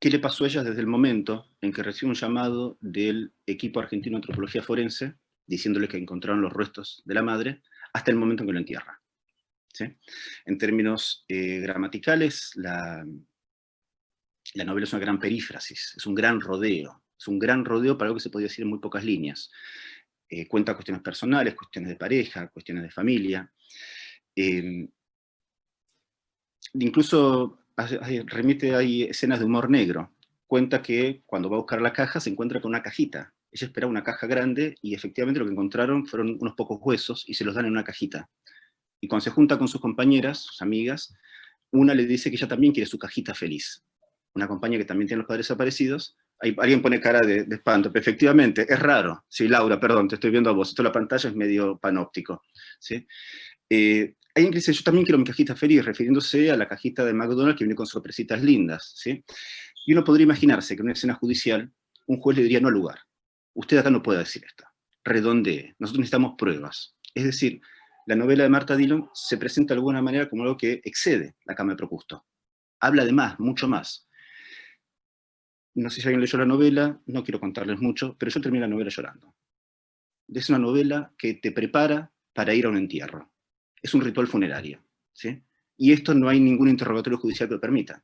qué le pasó a ella desde el momento en que recibe un llamado del equipo argentino de antropología forense, diciéndole que encontraron los restos de la madre, hasta el momento en que lo entierra. ¿Sí? En términos gramaticales, la novela es una gran perífrasis, es un gran rodeo para algo que se podría decir en muy pocas líneas. Cuenta cuestiones personales, cuestiones de pareja, cuestiones de familia. Incluso remite a escenas de humor negro. Cuenta que cuando va a buscar la caja se encuentra con una cajita. Ella esperaba una caja grande y efectivamente lo que encontraron fueron unos pocos huesos y se los dan en una cajita. Y cuando se junta con sus compañeras, sus amigas, una le dice que ella también quiere su cajita feliz. Una compañera que también tiene los padres desaparecidos. Alguien pone cara de espanto, pero efectivamente, es raro. Sí, Laura, perdón, te estoy viendo a vos. Esto de la pantalla es medio panóptico. ¿Sí? Alguien que dice, yo también quiero mi cajita feliz, refiriéndose a la cajita de McDonald's que viene con sorpresitas lindas. ¿Sí? Y uno podría imaginarse que en una escena judicial, un juez le diría, no al lugar. Usted acá no puede decir esto. Redondee. Nosotros necesitamos pruebas. Es decir, la novela de Martha Dillon se presenta de alguna manera como algo que excede la cama de Procusto. Habla de más, mucho más. No sé si alguien leyó la novela, no quiero contarles mucho, pero yo terminé la novela llorando. Es una novela que te prepara para ir a un entierro. Es un ritual funerario. ¿Sí? Y esto no hay ningún interrogatorio judicial que lo permita.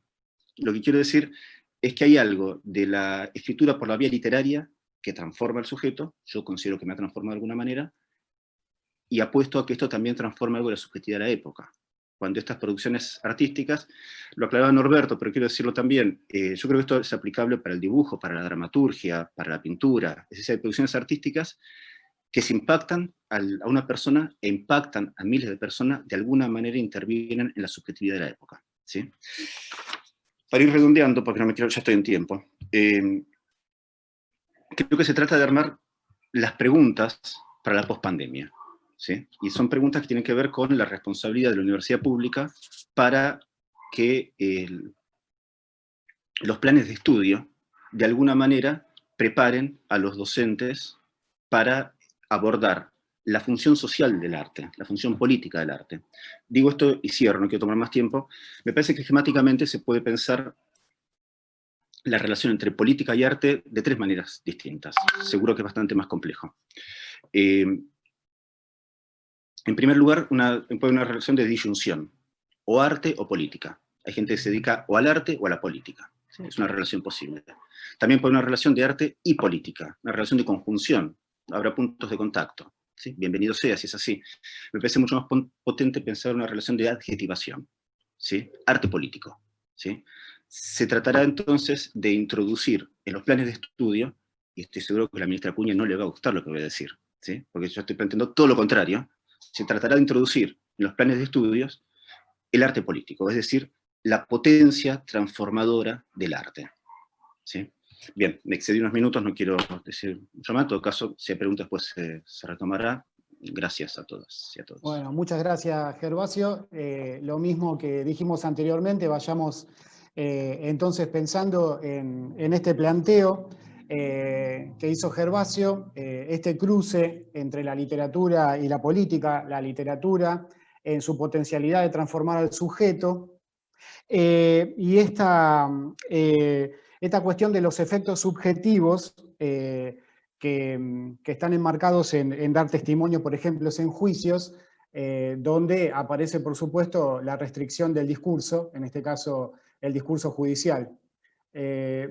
Lo que quiero decir es que hay algo de la escritura por la vía literaria que transforma al sujeto, yo considero que me ha transformado de alguna manera, y apuesto a que esto también transforma algo de la subjetividad de la época. Cuando estas producciones artísticas, lo aclaraba Norberto, pero quiero decirlo también, yo creo que esto es aplicable para el dibujo, para la dramaturgia, para la pintura, es decir, hay producciones artísticas que se impactan a una persona e impactan a miles de personas, de alguna manera intervienen en la subjetividad de la época. ¿Sí? Para ir redondeando, porque no me quiero, ya estoy en tiempo, creo que se trata de armar las preguntas para la pospandemia. ¿Sí? Y son preguntas que tienen que ver con la responsabilidad de la universidad pública para que los planes de estudio, de alguna manera, preparen a los docentes para abordar la función social del arte, la función política del arte. Digo esto y cierro, no quiero tomar más tiempo. Me parece que esquemáticamente se puede pensar la relación entre política y arte de 3 maneras distintas. Seguro que es bastante más complejo. En primer lugar, una relación de disyunción, o arte o política. Hay gente que se dedica o al arte o a la política. ¿Sí? Es una relación posible. También puede haber una relación de arte y política, una relación de conjunción. Habrá puntos de contacto. ¿sí? Bienvenido sea, si es así. Me parece mucho más potente pensar una relación de adjetivación, ¿sí? Arte político, ¿sí? Se tratará entonces de introducir en los planes de estudio, y estoy seguro que a la ministra Acuña no le va a gustar lo que voy a decir, ¿sí? Porque yo estoy planteando todo lo contrario, se tratará de introducir en los planes de estudios el arte político, es decir, la potencia transformadora del arte, ¿sí? Bien, me excedí unos minutos, no quiero decir mucho más, en todo caso, si hay preguntas, pues se retomará. Gracias a todas y a todos. Bueno, muchas gracias, Gervasio. Lo mismo que dijimos anteriormente, vayamos entonces pensando en este planteo que hizo Gervasio, este cruce entre la literatura y la política, la literatura en su potencialidad de transformar al sujeto, y esta cuestión de los efectos subjetivos que están enmarcados en dar testimonio, por ejemplo, en juicios, donde aparece, por supuesto, la restricción del discurso, en este caso, el discurso judicial.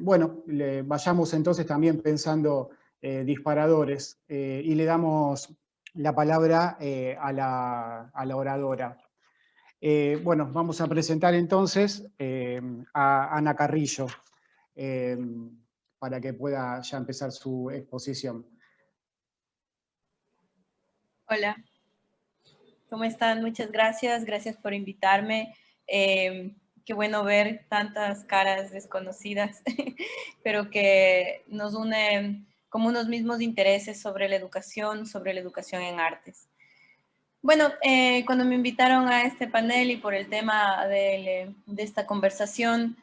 Bueno, vayamos entonces también pensando disparadores, y le damos la palabra a la oradora. Bueno, vamos a presentar entonces a Ana Carrillo, para que pueda ya empezar su exposición. Hola, ¿cómo están? Muchas gracias, gracias por invitarme. Qué bueno ver tantas caras desconocidas, pero que nos unen como unos mismos intereses sobre la educación en artes. Bueno, cuando me invitaron a este panel y por el tema de esta conversación,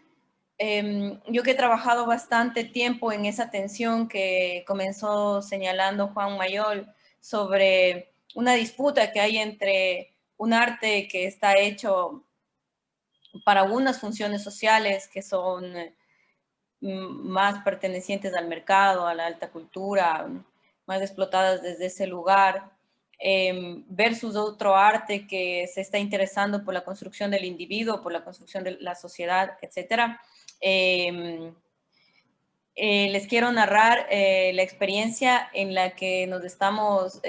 yo que he trabajado bastante tiempo en esa tensión que comenzó señalando Juan Mayol sobre una disputa que hay entre un arte que está hecho para unas funciones sociales que son más pertenecientes al mercado, a la alta cultura, más explotadas desde ese lugar, versus otro arte que se está interesando por la construcción del individuo, por la construcción de la sociedad, etc. Les quiero narrar la experiencia en la que nos estamos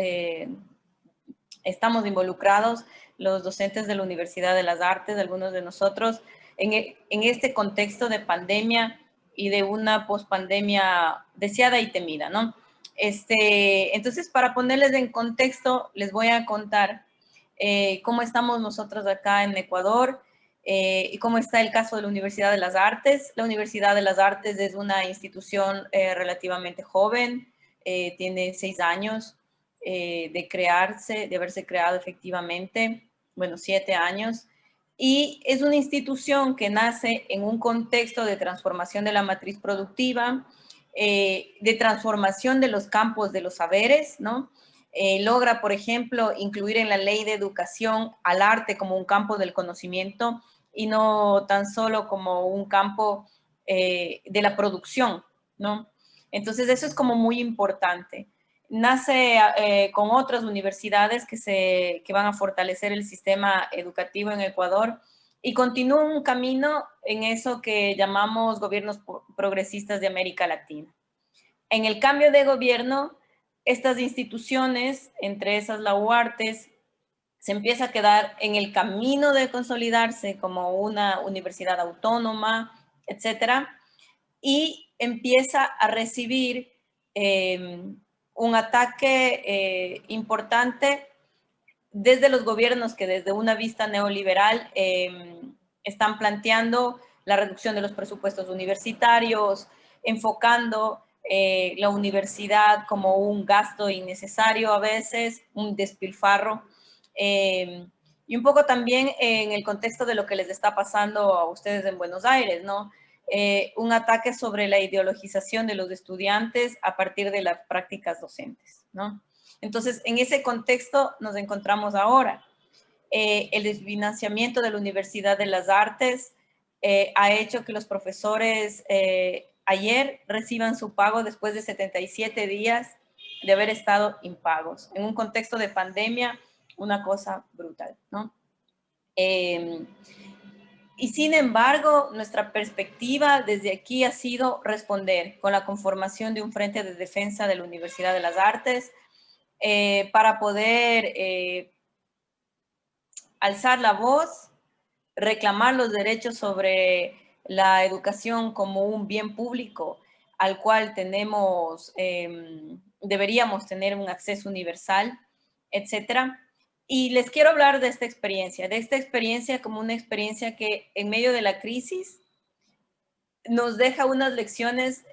involucrados los docentes de la Universidad de las Artes, algunos de nosotros, en este contexto de pandemia y de una pospandemia deseada y temida, ¿no? Entonces, para ponerles en contexto, les voy a contar cómo estamos nosotros acá en Ecuador y cómo está el caso de la Universidad de las Artes. La Universidad de las Artes es una institución relativamente joven, tiene 6 años de crearse, de haberse creado efectivamente, bueno, 7 años. Y es una institución que nace en un contexto de transformación de la matriz productiva, de transformación de los campos de los saberes, ¿no? Logra, por ejemplo, incluir en la ley de educación al arte como un campo del conocimiento y no tan solo como un campo de la producción, ¿no? Entonces, eso es como muy importante. Nace con otras universidades que van a fortalecer el sistema educativo en Ecuador y continúa un camino en eso que llamamos gobiernos progresistas de América Latina. En el cambio de gobierno, estas instituciones, entre esas la UARTES, se empieza a quedar en el camino de consolidarse como una universidad autónoma, etcétera, y empieza a recibir un ataque importante desde los gobiernos que desde una vista neoliberal están planteando la reducción de los presupuestos universitarios, enfocando la universidad como un gasto innecesario a veces, un despilfarro, y un poco también en el contexto de lo que les está pasando a ustedes en Buenos Aires, ¿no? Un ataque sobre la ideologización de los estudiantes a partir de las prácticas docentes, ¿no? Entonces, en ese contexto nos encontramos ahora. El desfinanciamiento de la Universidad de las Artes ha hecho que los profesores ayer reciban su pago después de 77 días de haber estado impagos. En un contexto de pandemia, una cosa brutal, ¿no? Y sin embargo, nuestra perspectiva desde aquí ha sido responder con la conformación de un frente de defensa de la Universidad de las Artes, para poder alzar la voz, reclamar los derechos sobre la educación como un bien público al cual deberíamos tener un acceso universal, etcétera. Y les quiero hablar de esta experiencia como una experiencia que en medio de la crisis nos deja unas lecciones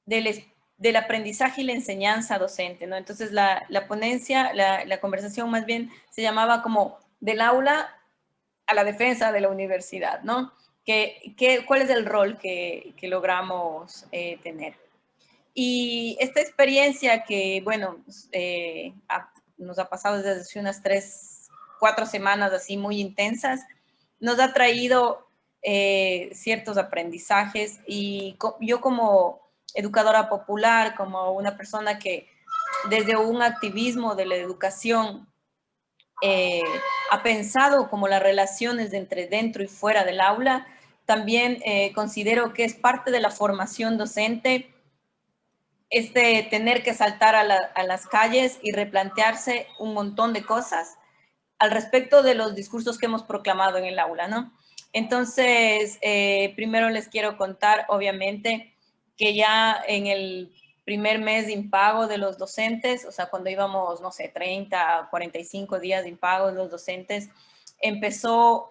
del aprendizaje y la enseñanza docente, ¿no? Entonces la ponencia, la conversación más bien se llamaba como del aula a la defensa de la universidad, ¿no? ¿Cuál es el rol que logramos tener? Y esta experiencia que, bueno, nos ha pasado desde hace unas 4 semanas así muy intensas, nos ha traído ciertos aprendizajes y yo como educadora popular, como una persona que desde un activismo de la educación ha pensado como las relaciones entre dentro y fuera del aula, también considero que es parte de la formación docente tener que saltar a las calles y replantearse un montón de cosas al respecto de los discursos que hemos proclamado en el aula, ¿no? Entonces, primero les quiero contar, obviamente, que ya en el primer mes de impago de los docentes, o sea, cuando íbamos, no sé, 30, 45 días de impago de los docentes, empezó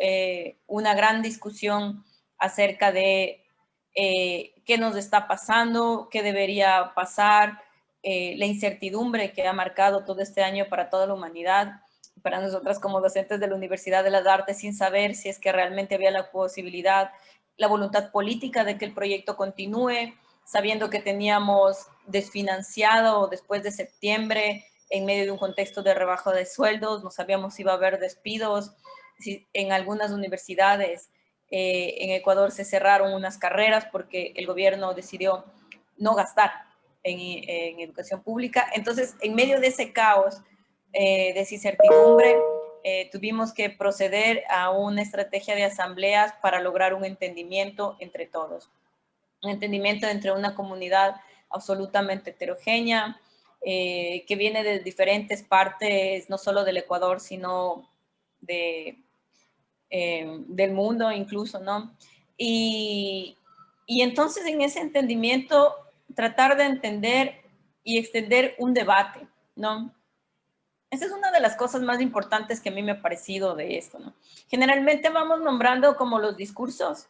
una gran discusión acerca de qué nos está pasando, qué debería pasar, la incertidumbre que ha marcado todo este año para toda la humanidad, para nosotras como docentes de la Universidad de las Artes, sin saber si es que realmente había la posibilidad, la voluntad política de que el proyecto continúe, sabiendo que teníamos desfinanciado después de septiembre, en medio de un contexto de rebaja de sueldos, no sabíamos si iba a haber despidos, si en algunas universidades en Ecuador se cerraron unas carreras porque el gobierno decidió no gastar en educación pública. Entonces, en medio de ese caos, de esa incertidumbre, tuvimos que proceder a una estrategia de asambleas para lograr un entendimiento entre todos. Un entendimiento entre una comunidad absolutamente heterogénea, que viene de diferentes partes, no solo del Ecuador, sino del mundo incluso, ¿no? Y entonces en ese entendimiento tratar de entender y extender un debate, ¿no? Esa es una de las cosas más importantes que a mí me ha parecido de esto, ¿no? Generalmente vamos nombrando como los discursos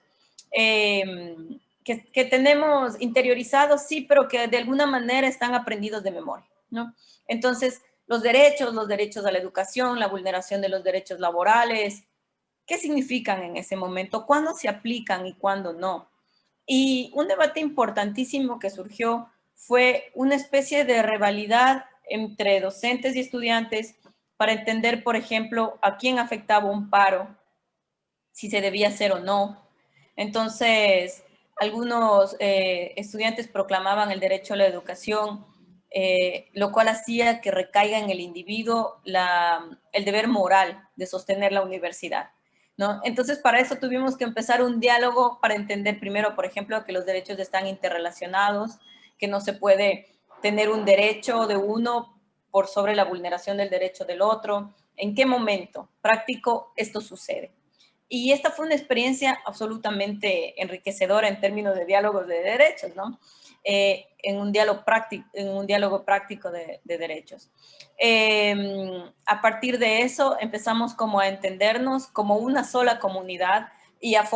que tenemos interiorizados, sí, pero que de alguna manera están aprendidos de memoria, ¿no? Entonces, los derechos a la educación, la vulneración de los derechos laborales, ¿qué significan en ese momento? ¿Cuándo se aplican y cuándo no? Y un debate importantísimo que surgió fue una especie de rivalidad entre docentes y estudiantes para entender, por ejemplo, a quién afectaba un paro, si se debía hacer o no. Entonces, algunos estudiantes proclamaban el derecho a la educación, lo cual hacía que recaiga en el individuo el deber moral de sostener la universidad, ¿no? Entonces, para eso tuvimos que empezar un diálogo para entender primero, por ejemplo, que los derechos están interrelacionados, que no se puede tener un derecho de uno por sobre la vulneración del derecho del otro. ¿En qué momento práctico esto sucede? Y esta fue una experiencia absolutamente enriquecedora en términos de diálogos de derechos, ¿no? En un diálogo práctico de derechos. A partir de eso empezamos como a entendernos como una sola comunidad y a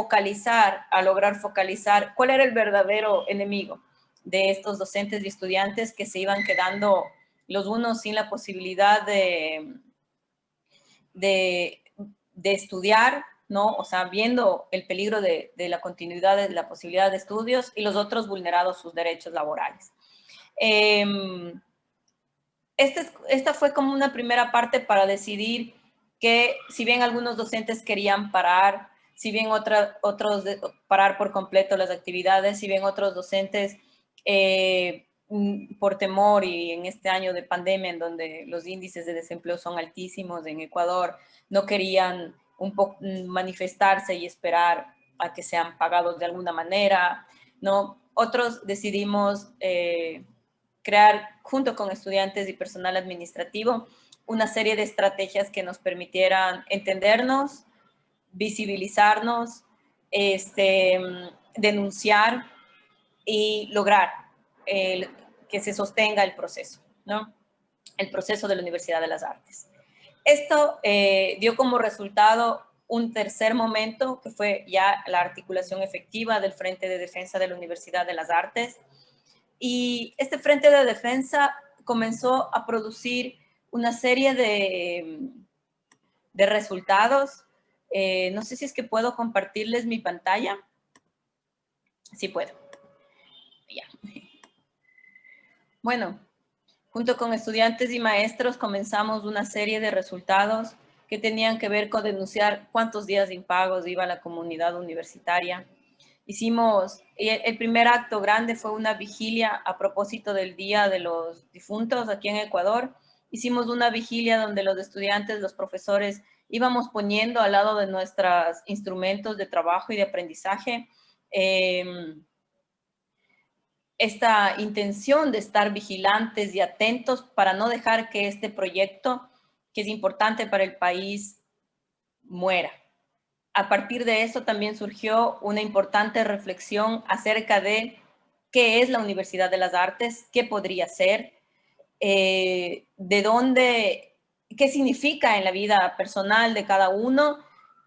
lograr focalizar cuál era el verdadero enemigo de estos docentes y estudiantes que se iban quedando los unos sin la posibilidad de estudiar, ¿no? O sea, viendo el peligro de la continuidad de la posibilidad de estudios y los otros vulnerados sus derechos laborales. Esta fue como una primera parte para decidir que si bien algunos docentes querían parar, si bien otros parar por completo las actividades, si bien otros docentes por temor y en este año de pandemia en donde los índices de desempleo son altísimos en Ecuador, no querían manifestarse y esperar a que sean pagados de alguna manera, ¿no? Otros decidimos crear, junto con estudiantes y personal administrativo, una serie de estrategias que nos permitieran entendernos, visibilizarnos, denunciar y lograr que se sostenga el proceso, ¿no? El proceso de la Universidad de las Artes. Esto dio como resultado un tercer momento, que fue ya la articulación efectiva del Frente de Defensa de la Universidad de las Artes. Y este Frente de Defensa comenzó a producir una serie de resultados. No sé si es que puedo compartirles mi pantalla. Sí puedo. Ya. Bueno, junto con estudiantes y maestros comenzamos una serie de resultados que tenían que ver con denunciar cuántos días de impagos iba a la comunidad universitaria. Hicimos, el primer acto grande fue una vigilia a propósito del Día de los Difuntos aquí en Ecuador. Hicimos una vigilia donde los estudiantes, los profesores, íbamos poniendo al lado de nuestros instrumentos de trabajo y de aprendizaje esta intención de estar vigilantes y atentos para no dejar que este proyecto, que es importante para el país, muera. A partir de eso también surgió una importante reflexión acerca de qué es la Universidad de las Artes, qué podría ser, de dónde, qué significa en la vida personal de cada uno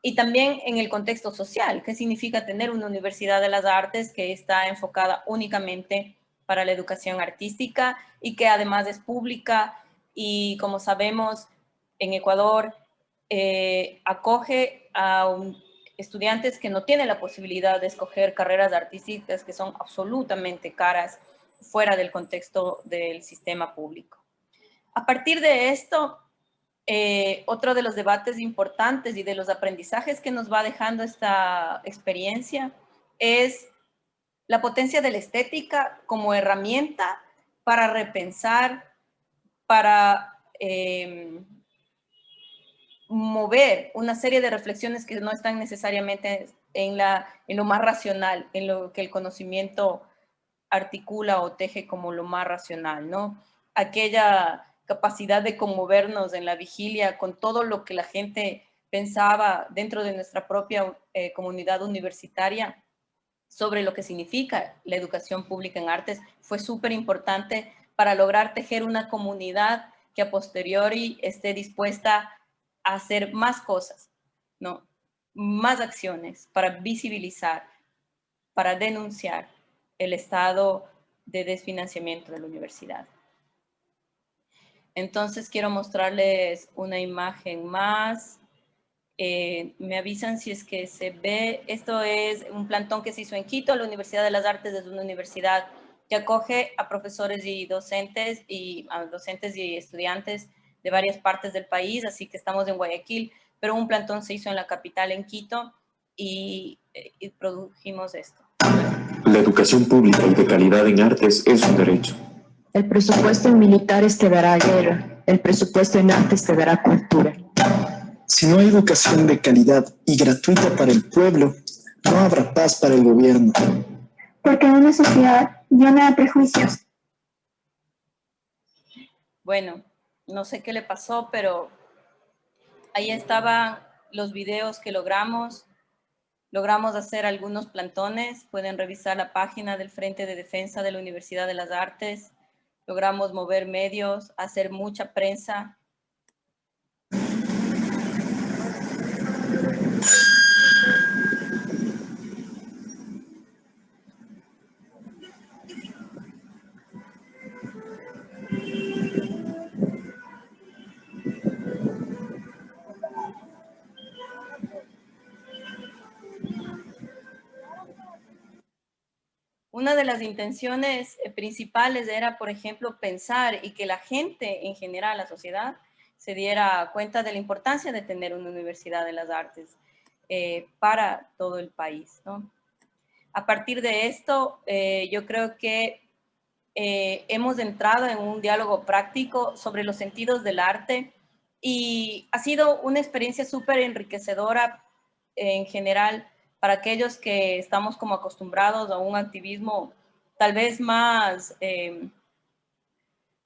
y también en el contexto social, qué significa tener una Universidad de las Artes que está enfocada únicamente para la educación artística y que además es pública y, como sabemos, en Ecuador acoge a estudiantes que no tienen la posibilidad de escoger carreras artísticas que son absolutamente caras fuera del contexto del sistema público. A partir de esto, otro de los debates importantes y de los aprendizajes que nos va dejando esta experiencia es la potencia de la estética como herramienta para repensar, para mover una serie de reflexiones que no están necesariamente en lo más racional, en lo que el conocimiento articula o teje como lo más racional, ¿no? Aquella capacidad de conmovernos en la vigilia con todo lo que la gente pensaba dentro de nuestra propia comunidad universitaria sobre lo que significa la educación pública en artes fue súper importante para lograr tejer una comunidad que a posteriori esté dispuesta a hacer más cosas, ¿no? Más acciones para visibilizar, para denunciar el estado de desfinanciamiento de la universidad. Entonces quiero mostrarles una imagen más. Me avisan si es que se ve. Esto es un plantón que se hizo en Quito. La Universidad de las Artes es una universidad que acoge a profesores y docentes y estudiantes de varias partes del país, así que estamos en Guayaquil, pero un plantón se hizo en la capital, en Quito, y produjimos esto. La educación pública y de calidad en artes es un derecho. El presupuesto en militares te dará guerra, el presupuesto en artes te dará cultura. Si no hay educación de calidad y gratuita para el pueblo, no habrá paz para el gobierno. Porque una sociedad llena de prejuicios. Bueno, no sé qué le pasó, pero ahí estaban los videos que logramos. Logramos hacer algunos plantones. Pueden revisar la página del Frente de Defensa de la Universidad de las Artes. Logramos mover medios, hacer mucha prensa. Una de las intenciones principales era, por ejemplo, pensar y que la gente en general, la sociedad, se diera cuenta de la importancia de tener una Universidad de las Artes para todo el país, ¿no? A partir de esto, yo creo que hemos entrado en un diálogo práctico sobre los sentidos del arte y ha sido una experiencia súper enriquecedora en general para aquellos que estamos como acostumbrados a un activismo tal vez más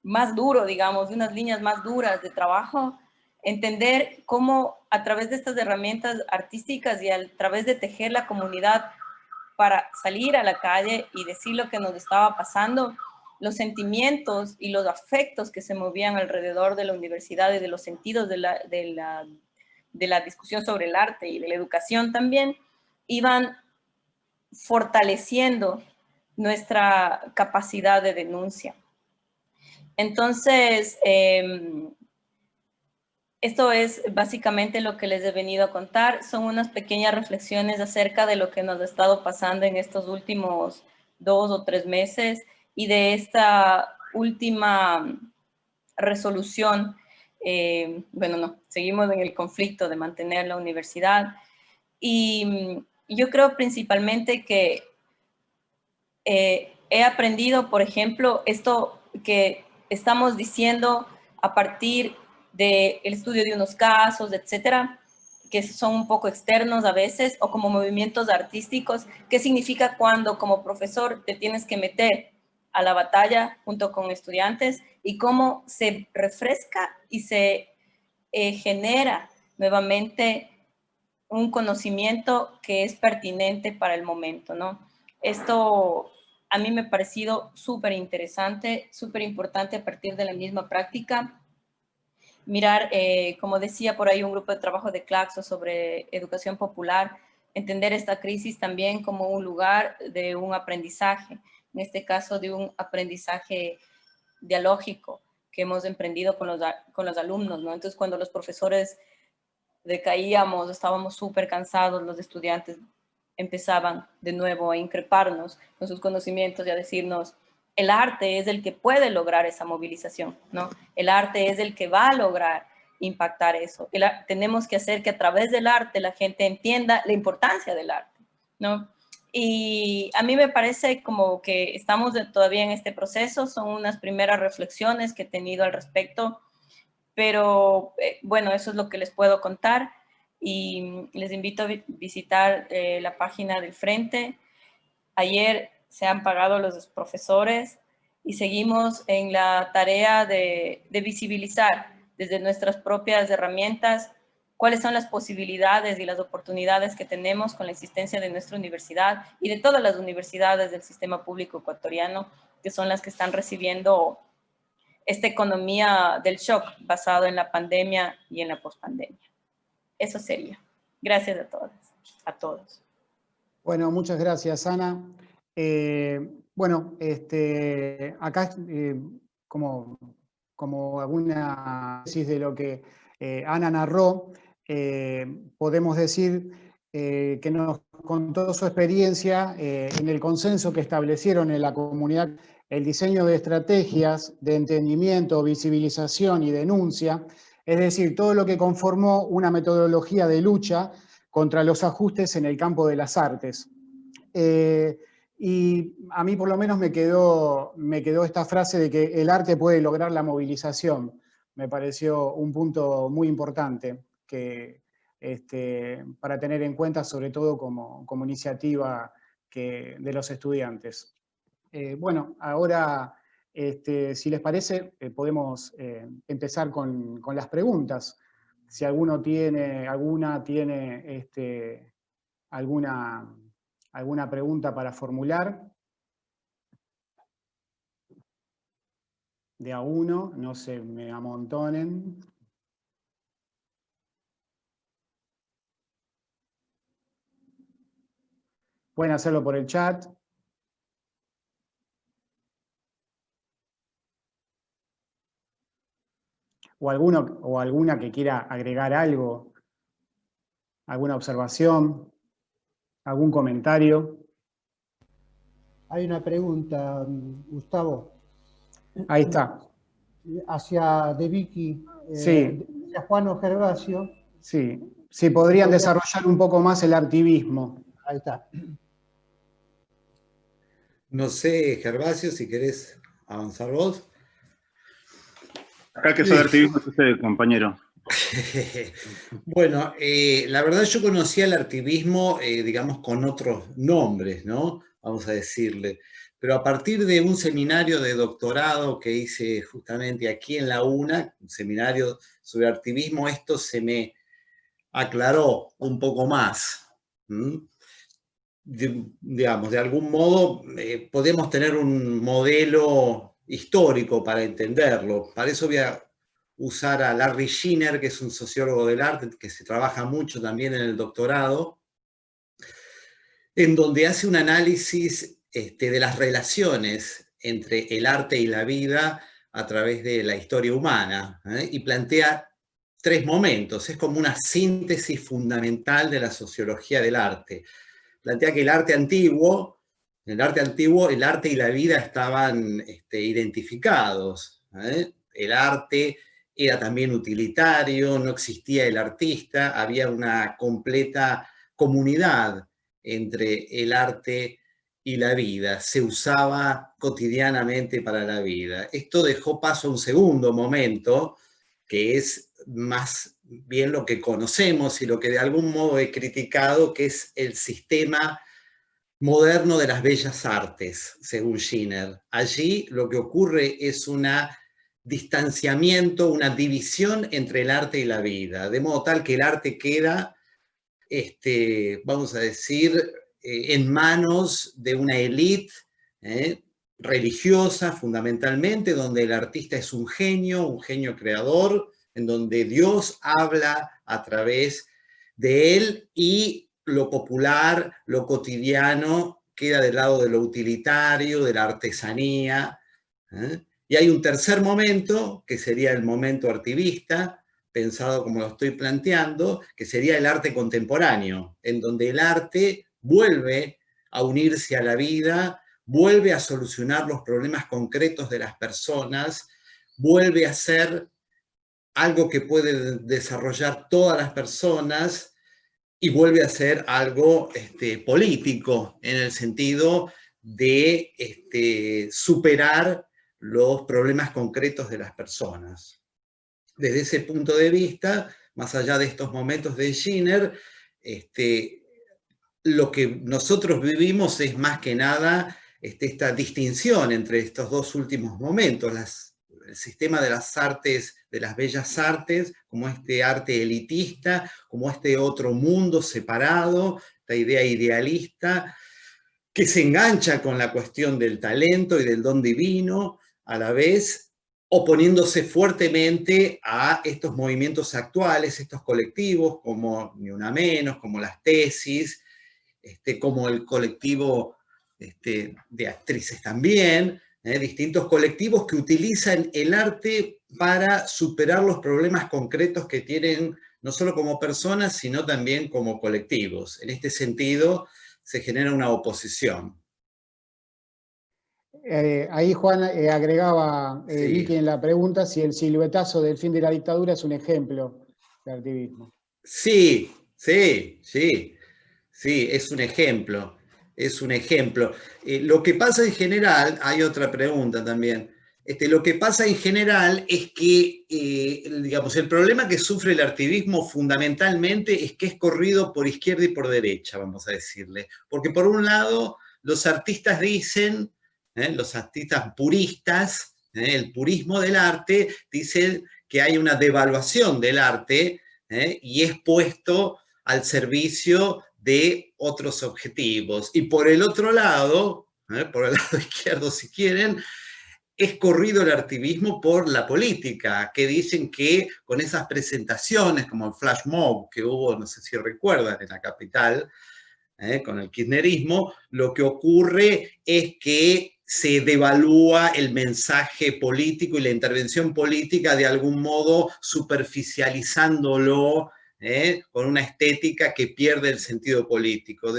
más duro, digamos, de unas líneas más duras de trabajo, entender cómo a través de estas herramientas artísticas y a través de tejer la comunidad para salir a la calle y decir lo que nos estaba pasando, los sentimientos y los afectos que se movían alrededor de la universidad y de los sentidos de la discusión sobre el arte y de la educación también, iban fortaleciendo nuestra capacidad de denuncia. Entonces, esto es básicamente lo que les he venido a contar. Son unas pequeñas reflexiones acerca de lo que nos ha estado pasando en estos últimos 2 o 3 meses y de esta última resolución. Bueno, no, seguimos en el conflicto de mantener la universidad. Y yo creo principalmente que he aprendido, por ejemplo, esto que estamos diciendo a partir del estudio de unos casos, etcétera, que son un poco externos a veces, o como movimientos artísticos. ¿Qué significa cuando como profesor te tienes que meter a la batalla junto con estudiantes y cómo se refresca y se genera nuevamente un conocimiento que es pertinente para el momento, ¿no? Esto a mí me ha parecido súper interesante, súper importante a partir de la misma práctica. Mirar, como decía por ahí un grupo de trabajo de Claxo sobre educación popular, entender esta crisis también como un lugar de un aprendizaje, en este caso de un aprendizaje dialógico que hemos emprendido con los alumnos, ¿no? Entonces, cuando los profesores decaíamos, estábamos súper cansados, los estudiantes empezaban de nuevo a increparnos con sus conocimientos y a decirnos, el arte es el que puede lograr esa movilización, ¿no? El arte es el que va a lograr impactar eso. Tenemos que hacer que a través del arte la gente entienda la importancia del arte, ¿no? Y a mí me parece como que estamos todavía en este proceso, son unas primeras reflexiones que he tenido al respecto, pero bueno, eso es lo que les puedo contar y les invito a visitar la página del Frente. Ayer se han pagado los profesores y seguimos en la tarea de visibilizar desde nuestras propias herramientas cuáles son las posibilidades y las oportunidades que tenemos con la existencia de nuestra universidad y de todas las universidades del sistema público ecuatoriano, que son las que están recibiendo esta economía del shock basado en la pandemia y en la pospandemia. Eso sería. Gracias a todas, a todos. Bueno, muchas gracias, Ana. Bueno, acá como alguna tesis de lo que Ana narró, podemos decir que nos contó su experiencia en el consenso que establecieron en la comunidad, el diseño de estrategias de entendimiento, visibilización y denuncia, es decir, todo lo que conformó una metodología de lucha contra los ajustes en el campo de las artes. Y a mí por lo menos me quedó esta frase de que el arte puede lograr la movilización. Me pareció un punto muy importante que, para tener en cuenta, sobre todo como iniciativa de los estudiantes. Bueno, ahora, si les parece, podemos empezar con las preguntas. Si alguna tiene alguna pregunta para formular. De a uno, no se me amontonen. Pueden hacerlo por el chat. O alguna que quiera agregar algo, alguna observación, algún comentario. Hay una pregunta, Gustavo. Ahí está. Hacia De Vicky, sí. Hacia Juan Gervasio. Sí, sí, podrían desarrollar un poco más el artivismo. Ahí está. No sé, Gervasio, si querés avanzar vos. Acá que soy artivista, usted, compañero. Bueno, la verdad yo conocía el artivismo, digamos, con otros nombres, ¿no? vamos a decirle. Pero a partir de un seminario de doctorado que hice justamente aquí en la UNA, un seminario sobre activismo, esto se me aclaró un poco más. Digamos, de algún modo podemos tener un modelo histórico para entenderlo. Para eso voy a usar a Larry Shinner, que es un sociólogo del arte, que se trabaja mucho también en el doctorado, en donde hace un análisis de las relaciones entre el arte y la vida a través de la historia humana, y plantea 3 momentos. Es como una síntesis fundamental de la sociología del arte. Plantea que el arte antiguo, el arte y la vida estaban identificados. El arte era también utilitario, no existía el artista, había una completa comunidad entre el arte y la vida, se usaba cotidianamente para la vida. Esto dejó paso a un segundo momento, que es más bien lo que conocemos y lo que de algún modo he criticado, que es el sistema moderno de las bellas artes, según Shinner. Allí lo que ocurre es un distanciamiento, una división entre el arte y la vida, de modo tal que el arte queda, vamos a decir, en manos de una élite religiosa fundamentalmente, donde el artista es un genio creador, en donde Dios habla a través de él y lo popular, lo cotidiano, queda del lado de lo utilitario, de la artesanía. Y hay un tercer momento, que sería el momento artivista, pensado como lo estoy planteando, que sería el arte contemporáneo, en donde el arte vuelve a unirse a la vida, vuelve a solucionar los problemas concretos de las personas, vuelve a ser algo que puede desarrollar todas las personas y vuelve a ser algo político, en el sentido de superar los problemas concretos de las personas. Desde ese punto de vista, más allá de estos momentos de Shinner, lo que nosotros vivimos es más que nada esta distinción entre estos 2 últimos momentos, el sistema de las artes, de las bellas artes, como este arte elitista, como este otro mundo separado, esta idea idealista, que se engancha con la cuestión del talento y del don divino, a la vez oponiéndose fuertemente a estos movimientos actuales, estos colectivos, como Ni Una Menos, como las tesis, como el colectivo de actrices también, distintos colectivos que utilizan el arte para superar los problemas concretos que tienen, no solo como personas, sino también como colectivos. En este sentido, se genera una oposición. Ahí Juan agregaba, Sí. Vicky, en la pregunta, si el siluetazo del fin de la dictadura es un ejemplo de activismo. Sí, es un ejemplo, es un ejemplo. Lo que pasa en general, hay otra pregunta también, lo que pasa en general es que, digamos, el problema que sufre el activismo fundamentalmente es que es corrido por izquierda y por derecha, vamos a decirle. Porque por un lado, los artistas dicen, los artistas puristas, el purismo del arte, dicen que hay una devaluación del arte, y es puesto al servicio de otros objetivos. Y por el otro lado, por el lado izquierdo si quieren, es corrido el activismo por la política, que dicen que con esas presentaciones como el flash mob que hubo, no sé si recuerdan, en la capital, con el kirchnerismo, lo que ocurre es que se devalúa el mensaje político y la intervención política de algún modo superficializándolo, con una estética que pierde el sentido político.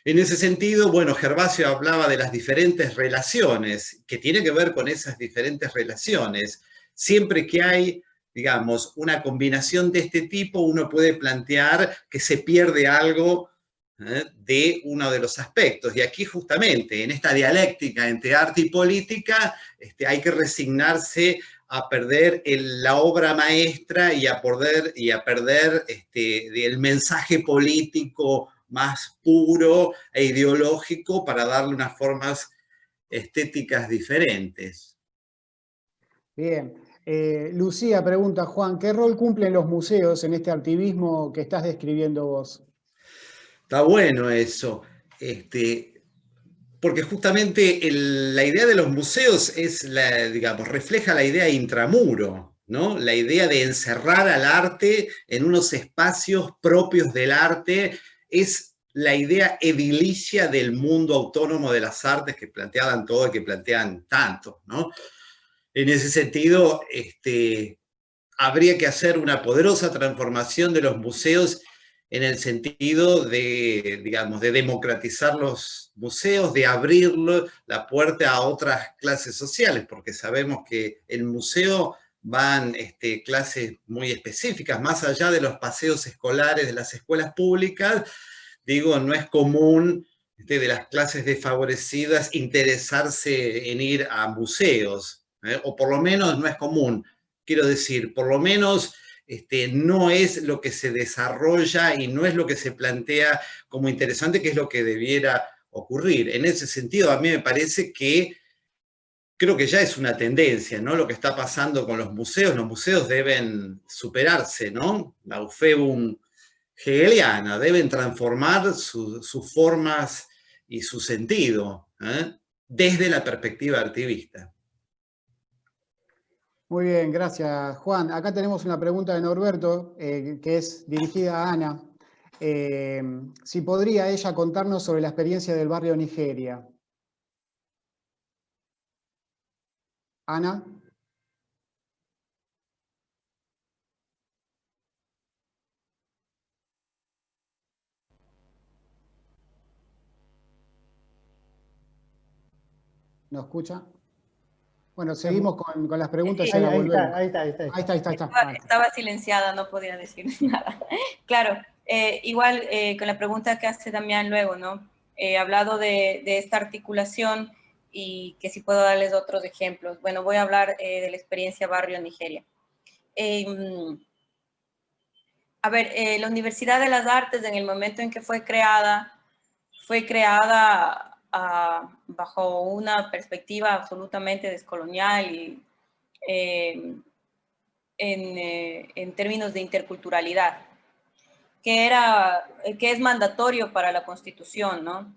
En ese sentido, bueno, Gervasio hablaba de las diferentes relaciones, que tiene que ver con esas diferentes relaciones. Siempre que hay, digamos, una combinación de este tipo, uno puede plantear que se pierde algo de uno de los aspectos. Y aquí justamente, en esta dialéctica entre arte y política, hay que resignarse a perder la obra maestra y a perder el mensaje político más puro e ideológico para darle unas formas estéticas diferentes. Bien. Lucía pregunta, Juan, ¿qué rol cumplen los museos en este activismo que estás describiendo vos? Está bueno eso, porque justamente la idea de los museos es, digamos, refleja la idea intramuro, ¿no? La idea de encerrar al arte en unos espacios propios del arte, es la idea edilicia del mundo autónomo de las artes que planteaban todo y que plantean tanto, ¿no? En ese sentido, habría que hacer una poderosa transformación de los museos en el sentido de, digamos, de democratizar los museos, de abrir la puerta a otras clases sociales, porque sabemos que el museo van clases muy específicas, más allá de los paseos escolares de las escuelas públicas. Digo, no es común de las clases desfavorecidas interesarse en ir a museos, o por lo menos no es común. Quiero decir, por lo menos no es lo que se desarrolla y no es lo que se plantea como interesante, que es lo que debiera ocurrir. En ese sentido, a mí me parece que creo que ya es una tendencia, ¿no? Lo que está pasando con los museos deben superarse, ¿no? La Eufebum hegeliana, deben transformar sus formas y su sentido, desde la perspectiva artivista. Muy bien, gracias, Juan. Acá tenemos una pregunta de Norberto, que es dirigida a Ana. Si podría ella contarnos sobre la experiencia del barrio Nigeria. Ana. ¿No escucha? Bueno, seguimos con las preguntas y ahora volvemos. Ahí está. Estaba silenciada, no podía decir nada. Claro, igual con la pregunta que hace Damián luego, ¿no? He hablado de esta articulación y que si puedo darles otros ejemplos. Bueno, voy a hablar de la experiencia Barrio Nigeria. A ver, la Universidad de las Artes, en el momento en que fue creada bajo una perspectiva absolutamente descolonial y en términos de interculturalidad, que es mandatorio para la Constitución, ¿no?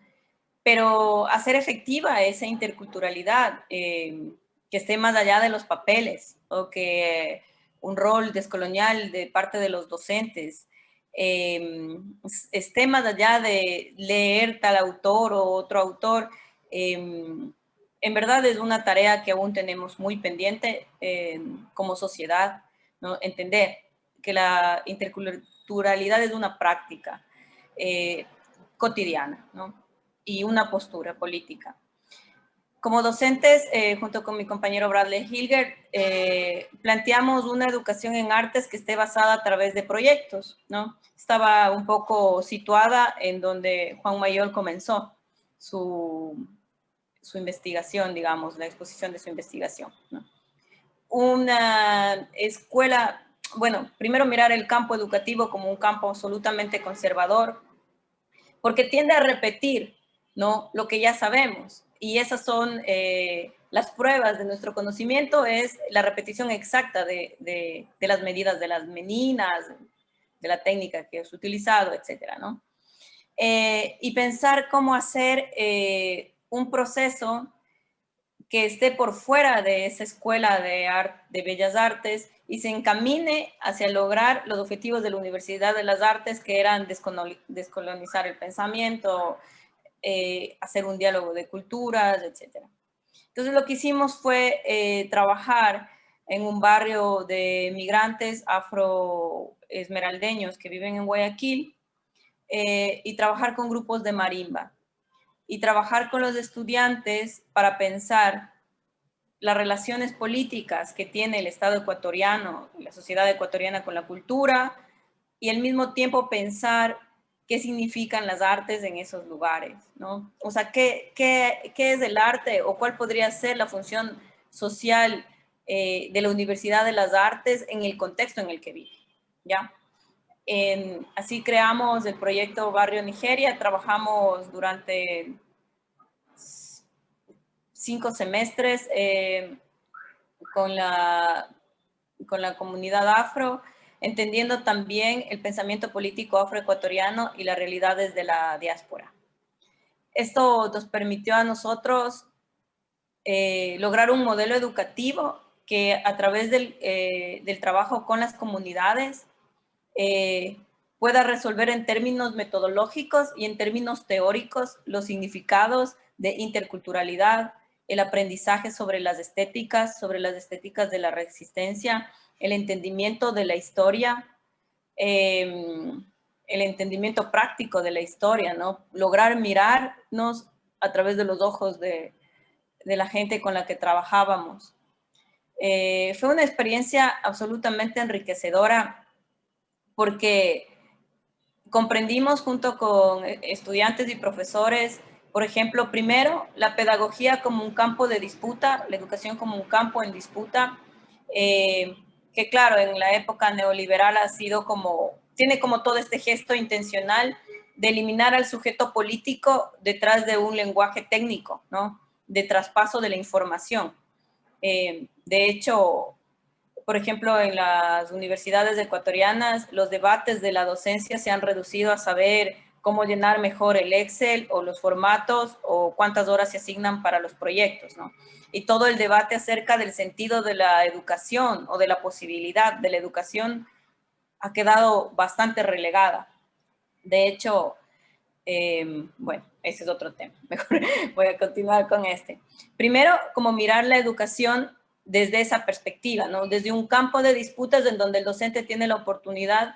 Pero hacer efectiva esa interculturalidad, que esté más allá de los papeles, o que un rol descolonial de parte de los docentes esté más allá de leer tal autor o otro autor, en verdad es una tarea que aún tenemos muy pendiente como sociedad, ¿no? Entender que la interculturalidad es una práctica cotidiana, ¿no? Y una postura política. Como docentes, junto con mi compañero Bradley Hilger, planteamos una educación en artes que esté basada a través de proyectos, ¿no? Estaba un poco situada en donde Juan Mayol comenzó su investigación, digamos, la exposición de su investigación, ¿no? Una escuela, bueno, primero mirar el campo educativo como un campo absolutamente conservador, porque tiende a repetir, ¿no?, lo que ya sabemos. Y esas son las pruebas de nuestro conocimiento, es la repetición exacta de las medidas de las meninas, de la técnica que has utilizado, etcétera, ¿no? Y pensar cómo hacer un proceso que esté por fuera de esa escuela de Bellas Artes y se encamine hacia lograr los objetivos de la Universidad de las Artes, que eran descolonizar el pensamiento, hacer un diálogo de culturas, etc. Entonces lo que hicimos fue trabajar en un barrio de migrantes afroesmeraldeños que viven en Guayaquil y trabajar con grupos de marimba y trabajar con los estudiantes para pensar las relaciones políticas que tiene el Estado ecuatoriano y la sociedad ecuatoriana con la cultura y al mismo tiempo pensar qué significan las artes en esos lugares, ¿no? O sea, ¿qué es el arte o cuál podría ser la función social de la Universidad de las Artes en el contexto en el que vive, ¿ya? Así creamos el proyecto Barrio Nigeria. Trabajamos durante 5 semestres con la comunidad afro, entendiendo también el pensamiento político afroecuatoriano y las realidades de la diáspora. Esto nos permitió a nosotros lograr un modelo educativo que a través del trabajo con las comunidades pueda resolver en términos metodológicos y en términos teóricos los significados de interculturalidad, el aprendizaje sobre las estéticas de la resistencia, el entendimiento de la historia, el entendimiento práctico de la historia, ¿no? Lograr mirarnos a través de los ojos de la gente con la que trabajábamos. Fue una experiencia absolutamente enriquecedora porque comprendimos junto con estudiantes y profesores, por ejemplo, primero, la pedagogía como un campo de disputa, la educación como un campo en disputa, que claro, en la época neoliberal tiene como todo este gesto intencional de eliminar al sujeto político detrás de un lenguaje técnico, ¿no? De traspaso de la información. De hecho, por ejemplo, en las universidades ecuatorianas, los debates de la docencia se han reducido a saber cómo llenar mejor el Excel o los formatos o cuántas horas se asignan para los proyectos, ¿no? Y todo el debate acerca del sentido de la educación o de la posibilidad de la educación ha quedado bastante relegada. De hecho, bueno, ese es otro tema. Mejor voy a continuar con este. Primero, como mirar la educación desde esa perspectiva, ¿no? Desde un campo de disputas en donde el docente tiene la oportunidad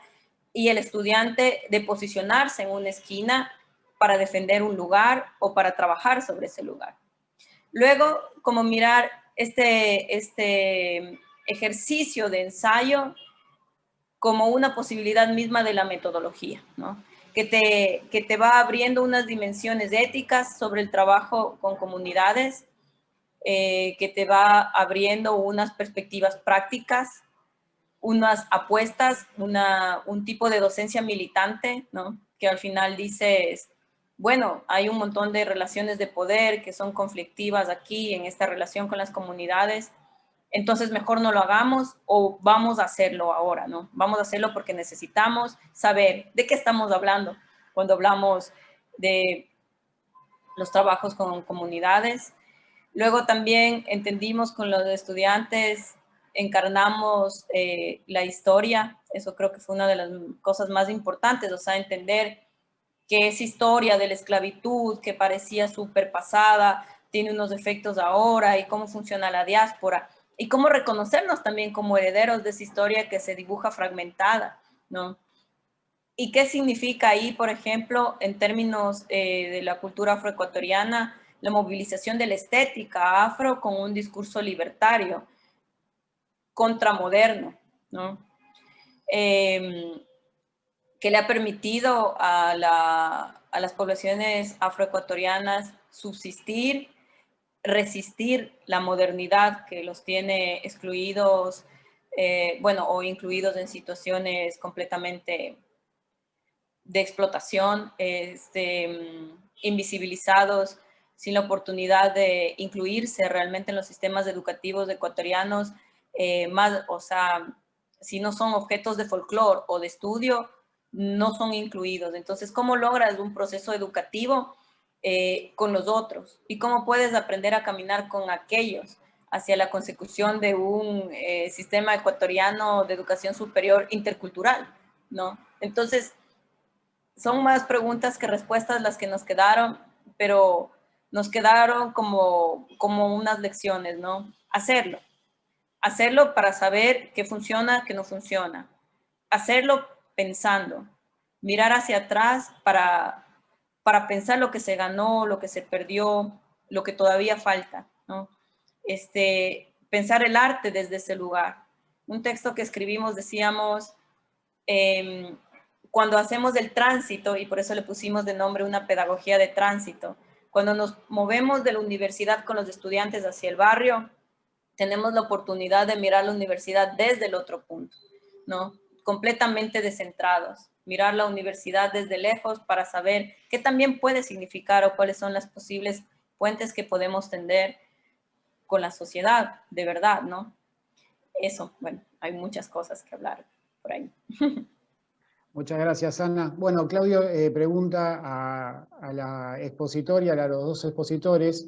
y el estudiante de posicionarse en una esquina para defender un lugar o para trabajar sobre ese lugar. Luego, como mirar este ejercicio de ensayo como una posibilidad misma de la metodología, ¿no? Que te va abriendo unas dimensiones éticas sobre el trabajo con comunidades, que te va abriendo unas perspectivas prácticas, unas apuestas, un tipo de docencia militante, ¿no? Que al final dices, bueno, hay un montón de relaciones de poder que son conflictivas aquí en esta relación con las comunidades, entonces mejor no lo hagamos o vamos a hacerlo ahora, ¿no? Vamos a hacerlo porque necesitamos saber de qué estamos hablando cuando hablamos de los trabajos con comunidades. Luego también entendimos con los estudiantes, encarnamos la historia. Eso creo que fue una de las cosas más importantes, o sea, entender que esa historia de la esclavitud que parecía súper pasada, tiene unos efectos ahora y cómo funciona la diáspora y cómo reconocernos también como herederos de esa historia que se dibuja fragmentada, ¿no? ¿Y qué significa ahí, por ejemplo, en términos de la cultura afroecuatoriana, la movilización de la estética afro con un discurso libertario, contramoderno, ¿no? Que le ha permitido a las poblaciones afroecuatorianas subsistir, resistir la modernidad que los tiene excluidos, bueno, o incluidos en situaciones completamente de explotación, invisibilizados, sin la oportunidad de incluirse realmente en los sistemas educativos ecuatorianos, o sea, si no son objetos de folclore o de estudio, no son incluidos. Entonces, ¿cómo logras un proceso educativo con los otros? ¿Y cómo puedes aprender a caminar con aquellos hacia la consecución de un sistema ecuatoriano de educación superior intercultural, ¿no? Entonces, son más preguntas que respuestas las que nos quedaron, pero nos quedaron como unas lecciones, ¿no? Hacerlo para saber qué funciona, qué no funciona. Hacerlo pensando, mirar hacia atrás para pensar lo que se ganó, lo que se perdió, lo que todavía falta, ¿no? Pensar el arte desde ese lugar. Un texto que escribimos decíamos, cuando hacemos el tránsito, y por eso le pusimos de nombre una pedagogía de tránsito, cuando nos movemos de la universidad con los estudiantes hacia el barrio, tenemos la oportunidad de mirar la universidad desde el otro punto, ¿no? completamente descentrados. Mirar la universidad desde lejos para saber qué también puede significar o cuáles son las posibles puentes que podemos tender con la sociedad, de verdad, ¿no? Eso, bueno, hay muchas cosas que hablar por ahí. Muchas gracias, Ana. Bueno, Claudio pregunta a la expositora y a los dos expositores,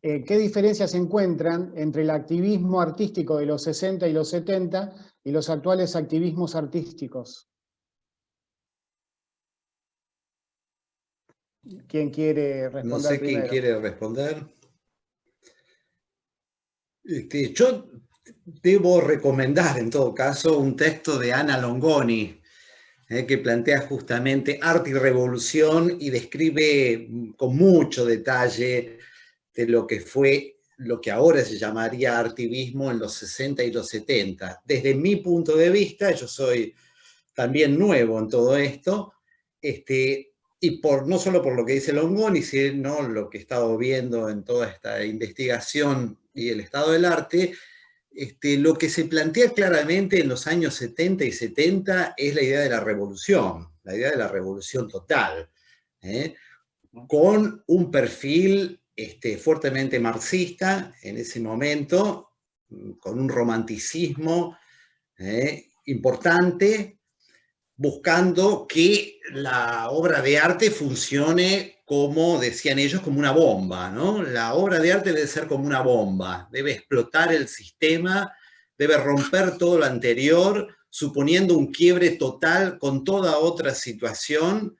¿qué diferencias se encuentran entre el activismo artístico de los 60 y los 70 y los actuales activismos artísticos? ¿Quién quiere responder No sé primero? quién quiere responder. Yo debo recomendar, en todo caso, un texto de Ana Longoni, que plantea justamente arte y revolución y describe con mucho detalle de lo que fue, lo que ahora se llamaría artivismo en los 60 y los 70. Desde mi punto de vista, yo soy también nuevo en todo esto, y no solo por lo que dice Longoni, sino lo que he estado viendo en toda esta investigación y el estado del arte, lo que se plantea claramente en los años 70 y 70 es la idea de la revolución total, con un perfil fuertemente marxista en ese momento, con un romanticismo importante, buscando que la obra de arte funcione como, decían ellos, como una bomba, ¿no? La obra de arte debe ser como una bomba, debe explotar el sistema, debe romper todo lo anterior, suponiendo un quiebre total con toda otra situación.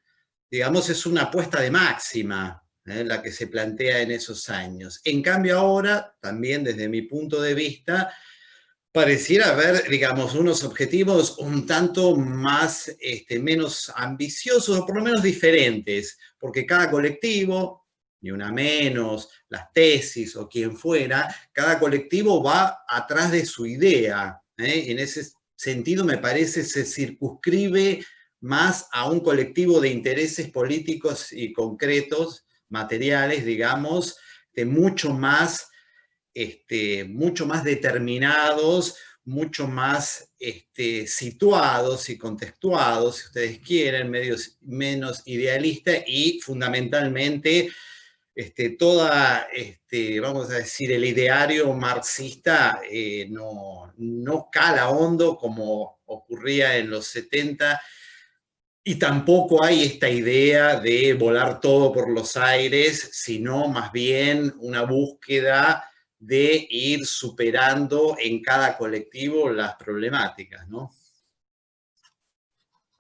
Digamos, es una apuesta de máxima, la que se plantea en esos años. En cambio ahora, también desde mi punto de vista, pareciera haber, digamos, unos objetivos un tanto más, menos ambiciosos, o por lo menos diferentes, porque cada colectivo, ni una menos, las tesis o quien fuera, cada colectivo va atrás de su idea. En ese sentido, me parece, se circunscribe más a un colectivo de intereses políticos y concretos, materiales, digamos, mucho más determinados, mucho más situados y contextuados, si ustedes quieren, menos idealistas, y fundamentalmente toda, vamos a decir, el ideario marxista no cala hondo como ocurría en los 70, y tampoco hay esta idea de volar todo por los aires, sino más bien una búsqueda de ir superando en cada colectivo las problemáticas, ¿no?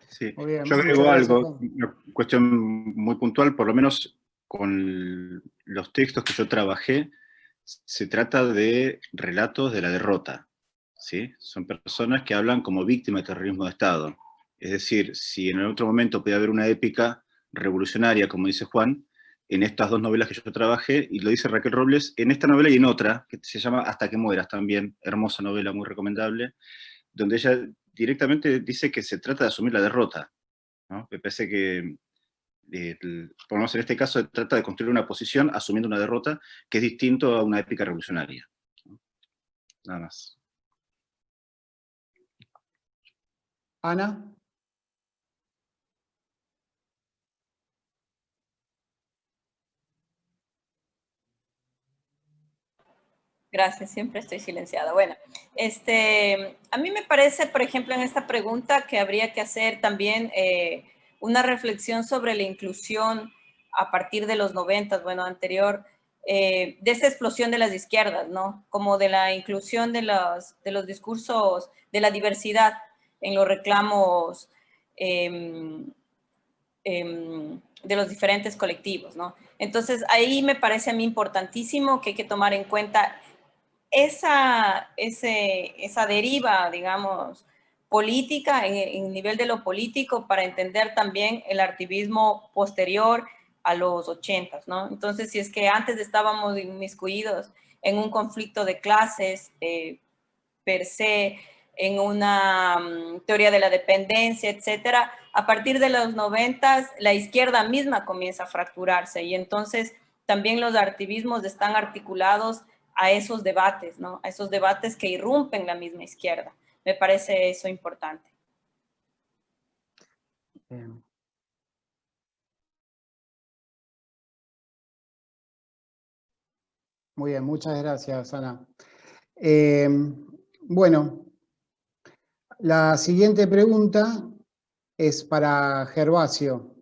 Sí, Muy bien, yo agrego algo, una cuestión muy puntual, por lo menos con los textos que yo trabajé, se trata de relatos de la derrota, ¿sí? Son personas que hablan como víctimas de terrorismo de Estado. Es decir, si en otro momento puede haber una épica revolucionaria, como dice Juan, en estas dos novelas que yo trabajé, y lo dice Raquel Robles, en esta novela y en otra, que se llama Hasta que mueras también, hermosa novela, muy recomendable, donde ella directamente dice que se trata de asumir la derrota, ¿no? Me parece que, por lo menos en este caso, se trata de construir una posición asumiendo una derrota, que es distinto a una épica revolucionaria, ¿no? Nada más. Ana. Gracias, siempre estoy silenciada. Bueno, a mí me parece, por ejemplo, en esta pregunta que habría que hacer también una reflexión sobre la inclusión a partir de los 90, bueno, anterior, de esa explosión de las izquierdas, ¿no? Como de la inclusión de los discursos, de la diversidad en los reclamos de los diferentes colectivos, ¿no? Entonces, ahí me parece a mí importantísimo que hay que tomar en cuenta esa deriva, digamos, política, en el nivel de lo político, para entender también el activismo posterior a los 80, ¿no? Entonces, si es que antes estábamos inmiscuidos en un conflicto de clases per se, en una teoría de la dependencia, etcétera, a partir de los 90, la izquierda misma comienza a fracturarse, y entonces también los activismos están articulados a esos debates, ¿no? A esos debates que irrumpen la misma izquierda. Me parece eso importante. Muy bien, muchas gracias, Ana. Bueno, la siguiente pregunta es para Gervasio,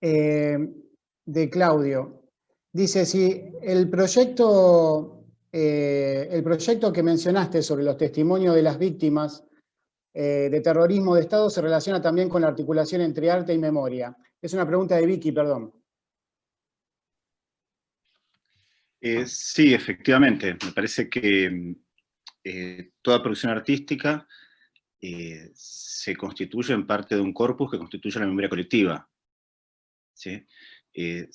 de Claudio. Dice, si el proyecto que mencionaste sobre los testimonios de las víctimas de terrorismo de Estado se relaciona también con la articulación entre arte y memoria. Es una pregunta de Vicky, perdón. Sí, efectivamente. Me parece que toda producción artística se constituye en parte de un corpus que constituye la memoria colectiva. ¿Sí? Y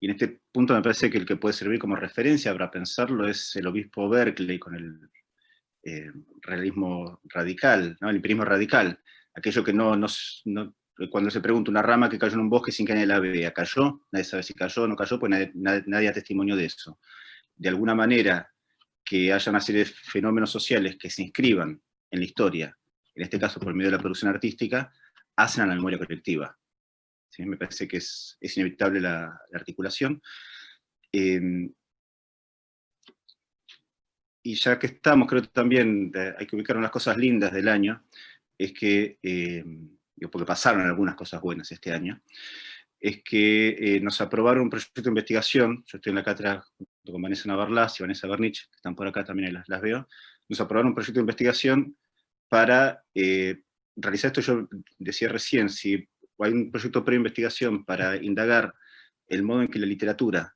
en este punto me parece que el que puede servir como referencia para pensarlo es el obispo Berkeley con el realismo radical, ¿no? El empirismo radical, aquello que cuando se pregunta una rama que cayó en un bosque sin que nadie la vea, ¿cayó? Nadie sabe si cayó o no cayó, pues nadie da testimonio de eso. De alguna manera, que haya una serie de fenómenos sociales que se inscriban en la historia, en este caso por medio de la producción artística, hacen a la memoria colectiva. ¿Sí? Me parece que es inevitable la articulación. Y ya que estamos, creo que también hay que ubicar unas cosas lindas del año, es que, porque pasaron algunas cosas buenas este año, es que nos aprobaron un proyecto de investigación. Yo estoy en la cátedra junto con Vanessa Navarlás y Vanessa Bernich, que están por acá también, las veo. Nos aprobaron un proyecto de investigación para realizar esto. Yo decía recién, si hay un proyecto pre-investigación para indagar el modo en que la literatura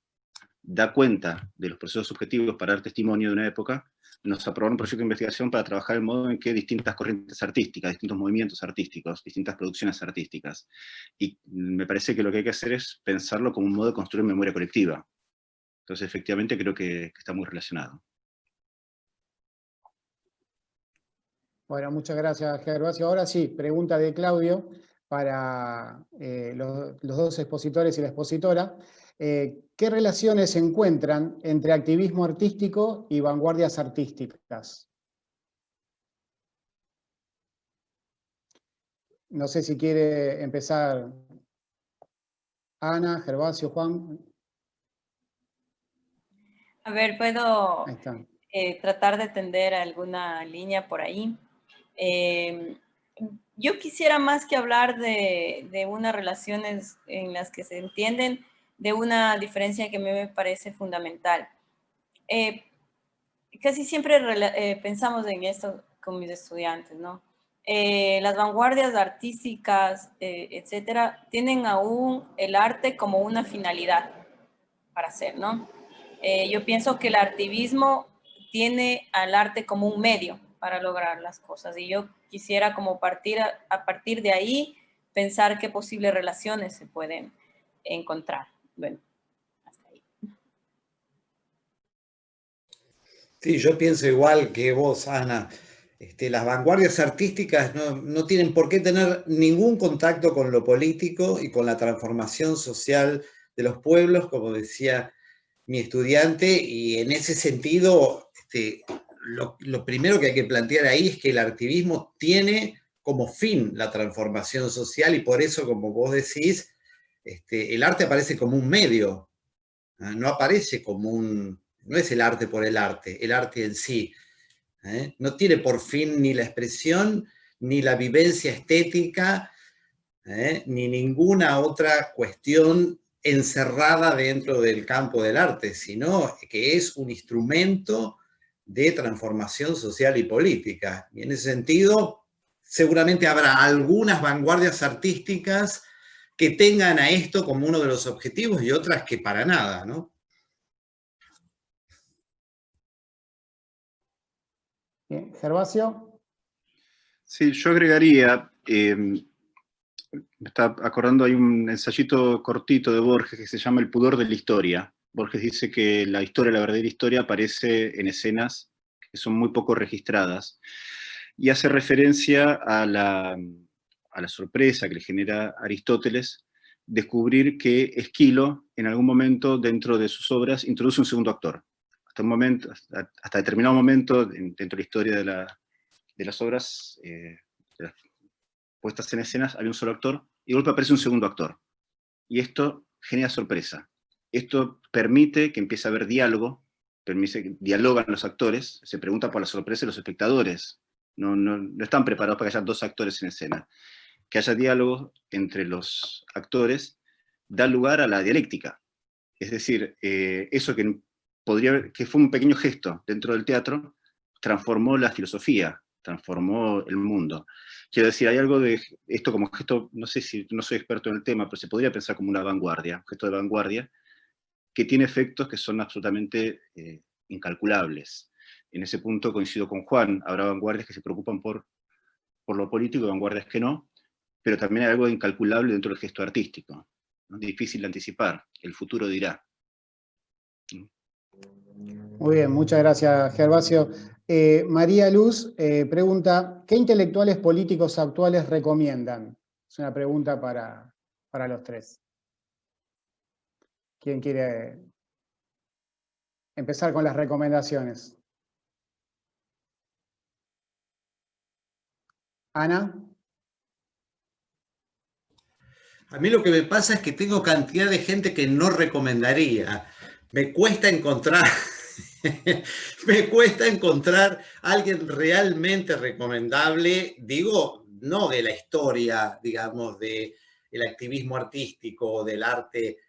da cuenta de los procesos subjetivos para dar testimonio de una época, nos aprobaron un proyecto de investigación para trabajar el modo en que distintas corrientes artísticas, distintos movimientos artísticos, distintas producciones artísticas. Y me parece que lo que hay que hacer es pensarlo como un modo de construir memoria colectiva. Entonces, efectivamente, creo que está muy relacionado. Bueno, muchas gracias, Gervasio. Ahora sí, pregunta de Claudio para los dos expositores y la expositora. ¿Qué relaciones se encuentran entre activismo artístico y vanguardias artísticas? No sé si quiere empezar Ana, Gervasio, Juan. A ver, puedo tratar de tender alguna línea por ahí. Yo quisiera más que hablar de unas relaciones en las que se entienden, de una diferencia que a mí me parece fundamental. Casi siempre pensamos en esto con mis estudiantes, ¿no? Las vanguardias artísticas, etcétera, tienen aún el arte como una finalidad para hacer, ¿no? Yo pienso que el activismo tiene al arte como un medio para lograr las cosas, y yo quisiera como a partir de ahí pensar qué posibles relaciones se pueden encontrar. Bueno, hasta ahí. Sí, yo pienso igual que vos, Ana. Las vanguardias artísticas no tienen por qué tener ningún contacto con lo político y con la transformación social de los pueblos, como decía mi estudiante, y en ese sentido, lo primero que hay que plantear ahí es que el activismo tiene como fin la transformación social, y por eso, como vos decís, el arte aparece como un medio, no aparece como no es el arte por el arte en sí. No tiene por fin ni la expresión, ni la vivencia estética, ni ninguna otra cuestión encerrada dentro del campo del arte, sino que es un instrumento de transformación social y política. Y en ese sentido, seguramente habrá algunas vanguardias artísticas que tengan a esto como uno de los objetivos y otras que para nada, ¿no? Bien, Gervasio. Sí, yo agregaría, me está acordando, hay un ensayito cortito de Borges que se llama El pudor de la historia. Borges dice que la historia, la verdadera historia, aparece en escenas que son muy poco registradas, y hace referencia a la sorpresa que le genera a Aristóteles descubrir que Esquilo, en algún momento dentro de sus obras, introduce un segundo actor. Hasta determinado momento dentro de la historia de las obras, de puestas en escena había un solo actor, y de golpe aparece un segundo actor. Y esto genera sorpresa. Esto permite que empiece a haber diálogo, permite que dialogan los actores, se pregunta por la sorpresa de los espectadores. No están preparados para que haya dos actores en escena. Que haya diálogo entre los actores da lugar a la dialéctica. Es decir, eso que fue un pequeño gesto dentro del teatro, transformó la filosofía, transformó el mundo. Quiero decir, hay algo de esto como gesto, no sé si no soy experto en el tema, pero se podría pensar como una vanguardia, un gesto de vanguardia, que tiene efectos que son absolutamente incalculables. En ese punto coincido con Juan, habrá vanguardias que se preocupan por lo político y vanguardias que no, pero también hay algo incalculable dentro del gesto artístico, ¿no? Difícil de anticipar, el futuro dirá. Muy bien, muchas gracias, Gervasio. María Luz pregunta, ¿qué intelectuales políticos actuales recomiendan? Es una pregunta para los tres. ¿Quién quiere empezar con las recomendaciones? Ana. A mí lo que me pasa es que tengo cantidad de gente que no recomendaría. Me cuesta encontrar a alguien realmente recomendable, digo, no de la historia, digamos, del activismo artístico, del arte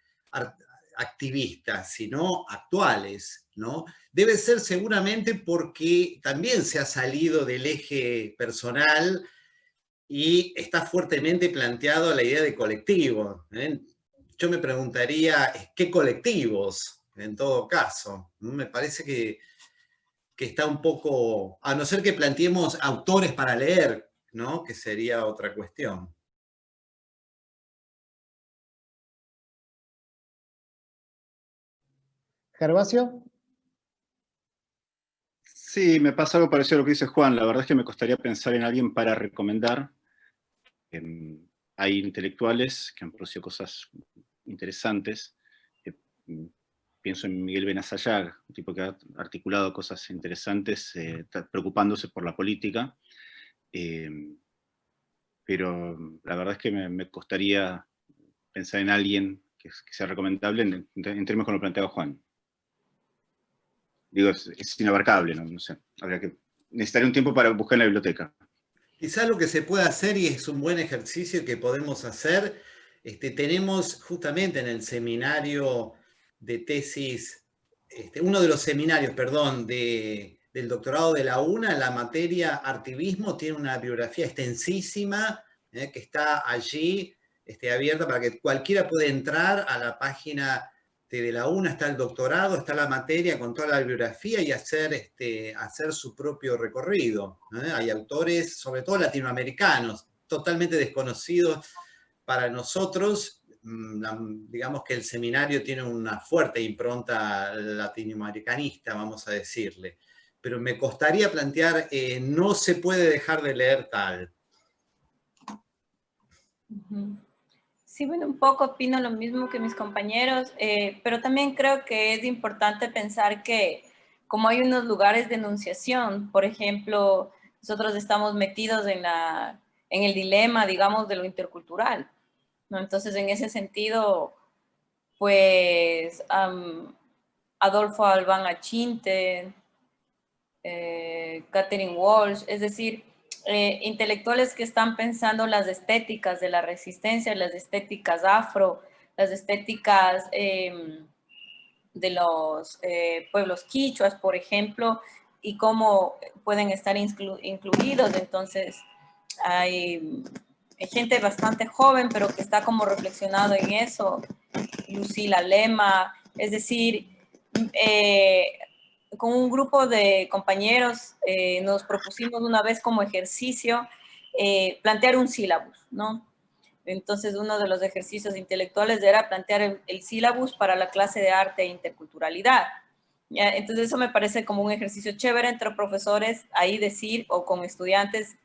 activista, sino actuales, ¿no? Debe ser seguramente porque también se ha salido del eje personal y está fuertemente planteado la idea de colectivo, ¿eh? Yo me preguntaría, ¿qué colectivos? En todo caso, me parece que está un poco, a no ser que planteemos autores para leer, ¿no? Que sería otra cuestión. ¿Gervasio? Sí, me pasa algo parecido a lo que dice Juan. La verdad es que me costaría pensar en alguien para recomendar. Hay intelectuales que han producido cosas interesantes. Pienso en Miguel Benazayag, un tipo que ha articulado cosas interesantes, preocupándose por la política. Pero la verdad es que me costaría pensar en alguien que sea recomendable en términos como lo planteaba Juan. Digo, es inabarcable, no sé. Necesitaría un tiempo para buscar en la biblioteca. Quizás lo que se puede hacer, y es un buen ejercicio que podemos hacer, tenemos justamente en el seminario de tesis, uno de los seminarios, perdón, del doctorado de la UNA, la materia artivismo tiene una bibliografía extensísima que está allí abierta para que cualquiera pueda entrar a la página de la UNA, está el doctorado, está la materia con toda la bibliografía y hacer su propio recorrido. Hay autores, sobre todo latinoamericanos, totalmente desconocidos para nosotros. Digamos que el seminario tiene una fuerte impronta latinoamericanista, vamos a decirle. Pero me costaría plantear, no se puede dejar de leer tal. Sí, bueno, un poco opino lo mismo que mis compañeros, pero también creo que es importante pensar que como hay unos lugares de enunciación, por ejemplo, nosotros estamos metidos en el dilema, digamos, de lo intercultural, ¿no? Entonces, en ese sentido, pues, Adolfo Albán Achinte, Catherine Walsh, es decir, intelectuales que están pensando las estéticas de la resistencia, las estéticas afro, las estéticas de los pueblos quichuas, por ejemplo, y cómo pueden estar incluidos. Entonces, hay gente bastante joven, pero que está como reflexionado en eso. Lucila Lema, es decir, con un grupo de compañeros nos propusimos una vez como ejercicio plantear un sílabus, ¿no? Entonces, uno de los ejercicios intelectuales era plantear el sílabus para la clase de arte e interculturalidad. ¿Ya? Entonces, eso me parece como un ejercicio chévere entre profesores, ahí decir, o con estudiantes,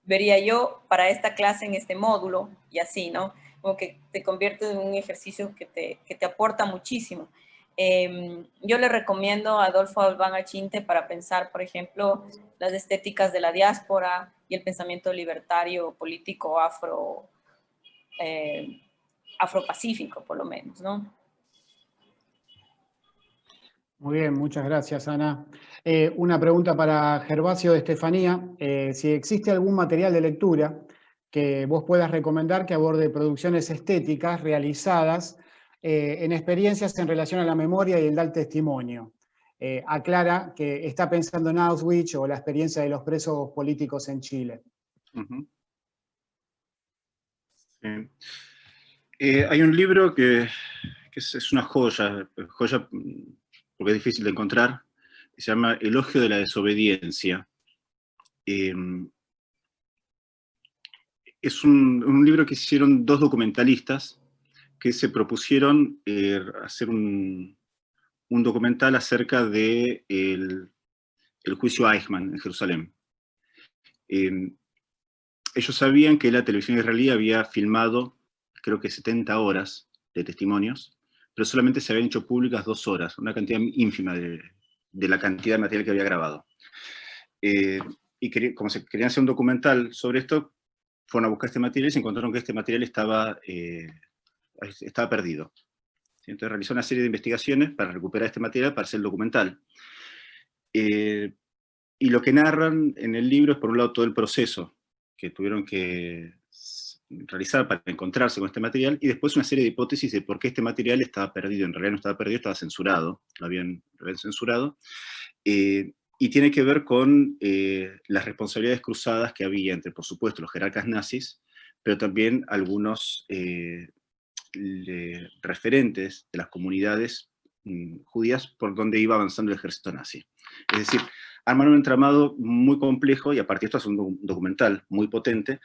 vería yo para esta clase en este módulo, y así, ¿no? Como que te convierte en un ejercicio que te aporta muchísimo. Yo le recomiendo a Adolfo Albán Achinte para pensar, por ejemplo, las estéticas de la diáspora y el pensamiento libertario político afropacífico, por lo menos, ¿no? Muy bien, muchas gracias, Ana. Una pregunta para Gervasio de Estefanía. Si existe algún material de lectura que vos puedas recomendar que aborde producciones estéticas realizadas en experiencias en relación a la memoria y el dar testimonio. Aclara que está pensando en Auschwitz o la experiencia de los presos políticos en Chile. Sí. Hay un libro que es una joya porque es difícil de encontrar, que se llama Elogio de la desobediencia. Es un libro que hicieron dos documentalistas que se propusieron hacer un documental acerca de el juicio Eichmann en Jerusalén. Ellos sabían que la televisión israelí había filmado, creo que 70 horas de testimonios, pero solamente se habían hecho públicas 2 horas, una cantidad ínfima de la cantidad de material que había grabado. Y como se querían hacer un documental sobre esto, fueron a buscar este material y se encontraron que este material estaba perdido. Entonces realizó una serie de investigaciones para recuperar este material para hacer el documental. Y lo que narran en el libro es, por un lado, todo el proceso que tuvieron que realizar para encontrarse con este material, y después una serie de hipótesis de por qué este material estaba perdido. En realidad no estaba perdido, estaba censurado, lo habían censurado, y tiene que ver con las responsabilidades cruzadas que había entre, por supuesto, los jerarcas nazis, pero también algunos referentes de las comunidades judías por donde iba avanzando el ejército nazi. Es decir, arman un entramado muy complejo, y a partir de esto es un documental muy potente,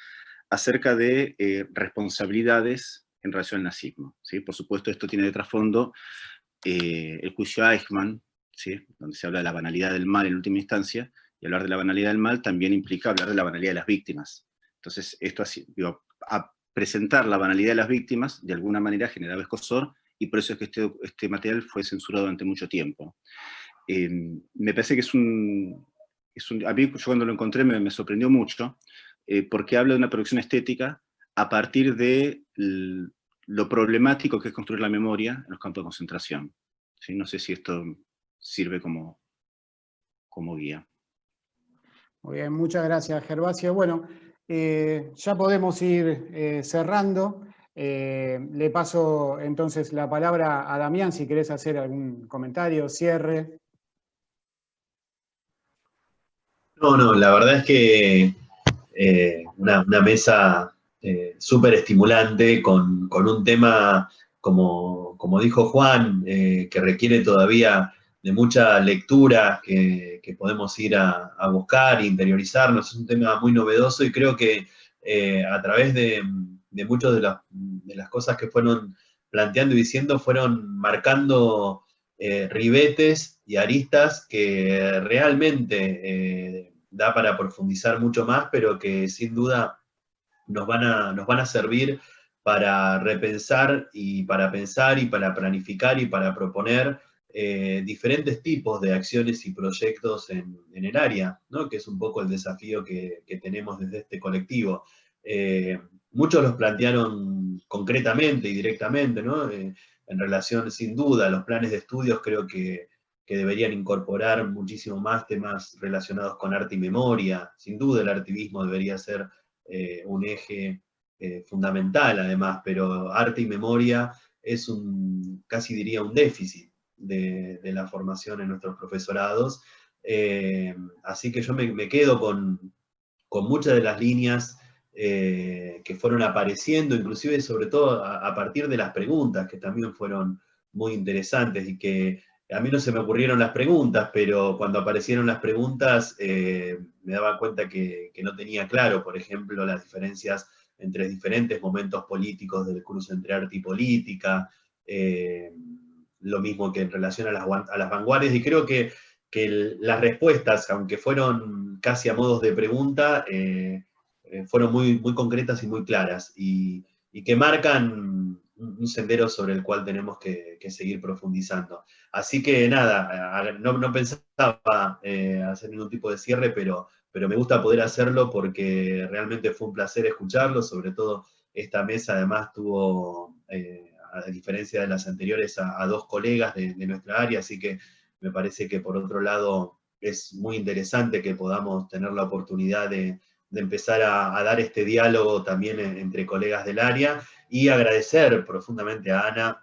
acerca de responsabilidades en relación al nazismo, ¿sí? Por supuesto, esto tiene de trasfondo el juicio Eichmann, ¿sí? Donde se habla de la banalidad del mal en última instancia, y hablar de la banalidad del mal también implica hablar de la banalidad de las víctimas. Entonces, esto a presentar la banalidad de las víctimas, de alguna manera generaba escozor, y por eso es que este material fue censurado durante mucho tiempo. Me parece que a mí, yo cuando lo encontré me sorprendió mucho, porque habla de una producción estética a partir de lo problemático que es construir la memoria en los campos de concentración. ¿Sí? No sé si esto sirve como guía. Muy bien, muchas gracias, Gervasio. Bueno, ya podemos ir cerrando. Le paso entonces la palabra a Damián, si querés hacer algún comentario, cierre. No, la verdad es que una mesa súper estimulante con un tema, como dijo Juan, que requiere todavía de mucha lectura que podemos ir a buscar, interiorizarnos. Es un tema muy novedoso, y creo que a través de muchas de las cosas que fueron planteando y diciendo, fueron marcando ribetes y aristas que realmente da para profundizar mucho más, pero que sin duda nos van a servir para repensar y para pensar y para planificar y para proponer diferentes tipos de acciones y proyectos en el área, ¿no? Que es un poco el desafío que tenemos desde este colectivo. Muchos los plantearon concretamente y directamente, ¿no? En relación, sin duda, a los planes de estudios, creo que deberían incorporar muchísimo más temas relacionados con arte y memoria. Sin duda el artivismo debería ser un eje fundamental, además, pero arte y memoria es casi diría un déficit de la formación en nuestros profesorados. Así que yo me quedo con muchas de las líneas que fueron apareciendo, inclusive sobre todo a partir de las preguntas, que también fueron muy interesantes, y que a mí no se me ocurrieron las preguntas, pero cuando aparecieron las preguntas me daba cuenta que no tenía claro, por ejemplo, las diferencias entre diferentes momentos políticos del cruce entre arte y política, lo mismo que en relación a las vanguardias, y creo que las respuestas, aunque fueron casi a modos de pregunta, fueron muy, muy concretas y muy claras, y que marcan un sendero sobre el cual tenemos que seguir profundizando. Así que nada, no pensaba hacer ningún tipo de cierre, pero me gusta poder hacerlo porque realmente fue un placer escucharlo, sobre todo esta mesa además tuvo, a diferencia de las anteriores, a dos colegas de nuestra área, así que me parece que por otro lado es muy interesante que podamos tener la oportunidad de empezar a dar este diálogo también entre colegas del área, y agradecer profundamente a Ana,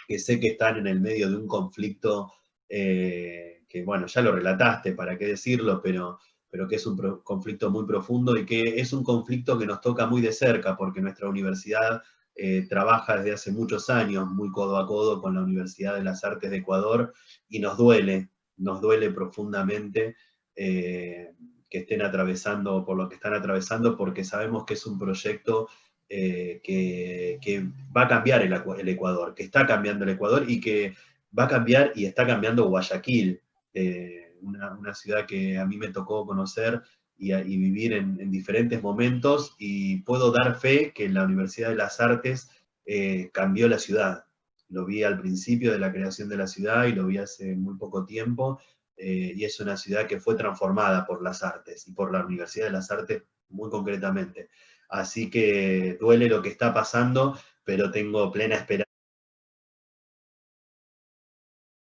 que sé que están en el medio de un conflicto que, bueno, ya lo relataste, para qué decirlo, pero que es un conflicto muy profundo y que es un conflicto que nos toca muy de cerca, porque nuestra universidad trabaja desde hace muchos años muy codo a codo con la Universidad de las Artes de Ecuador, y nos duele profundamente que estén atravesando por lo que están atravesando, porque sabemos que es un proyecto que va a cambiar el Ecuador, que está cambiando el Ecuador y que va a cambiar y está cambiando Guayaquil, una ciudad que a mí me tocó conocer y vivir en diferentes momentos, y puedo dar fe que la Universidad de las Artes cambió la ciudad. Lo vi al principio de la creación de la ciudad y lo vi hace muy poco tiempo, y es una ciudad que fue transformada por las artes y por la Universidad de las Artes muy concretamente. Así que duele lo que está pasando, pero tengo plena esperanza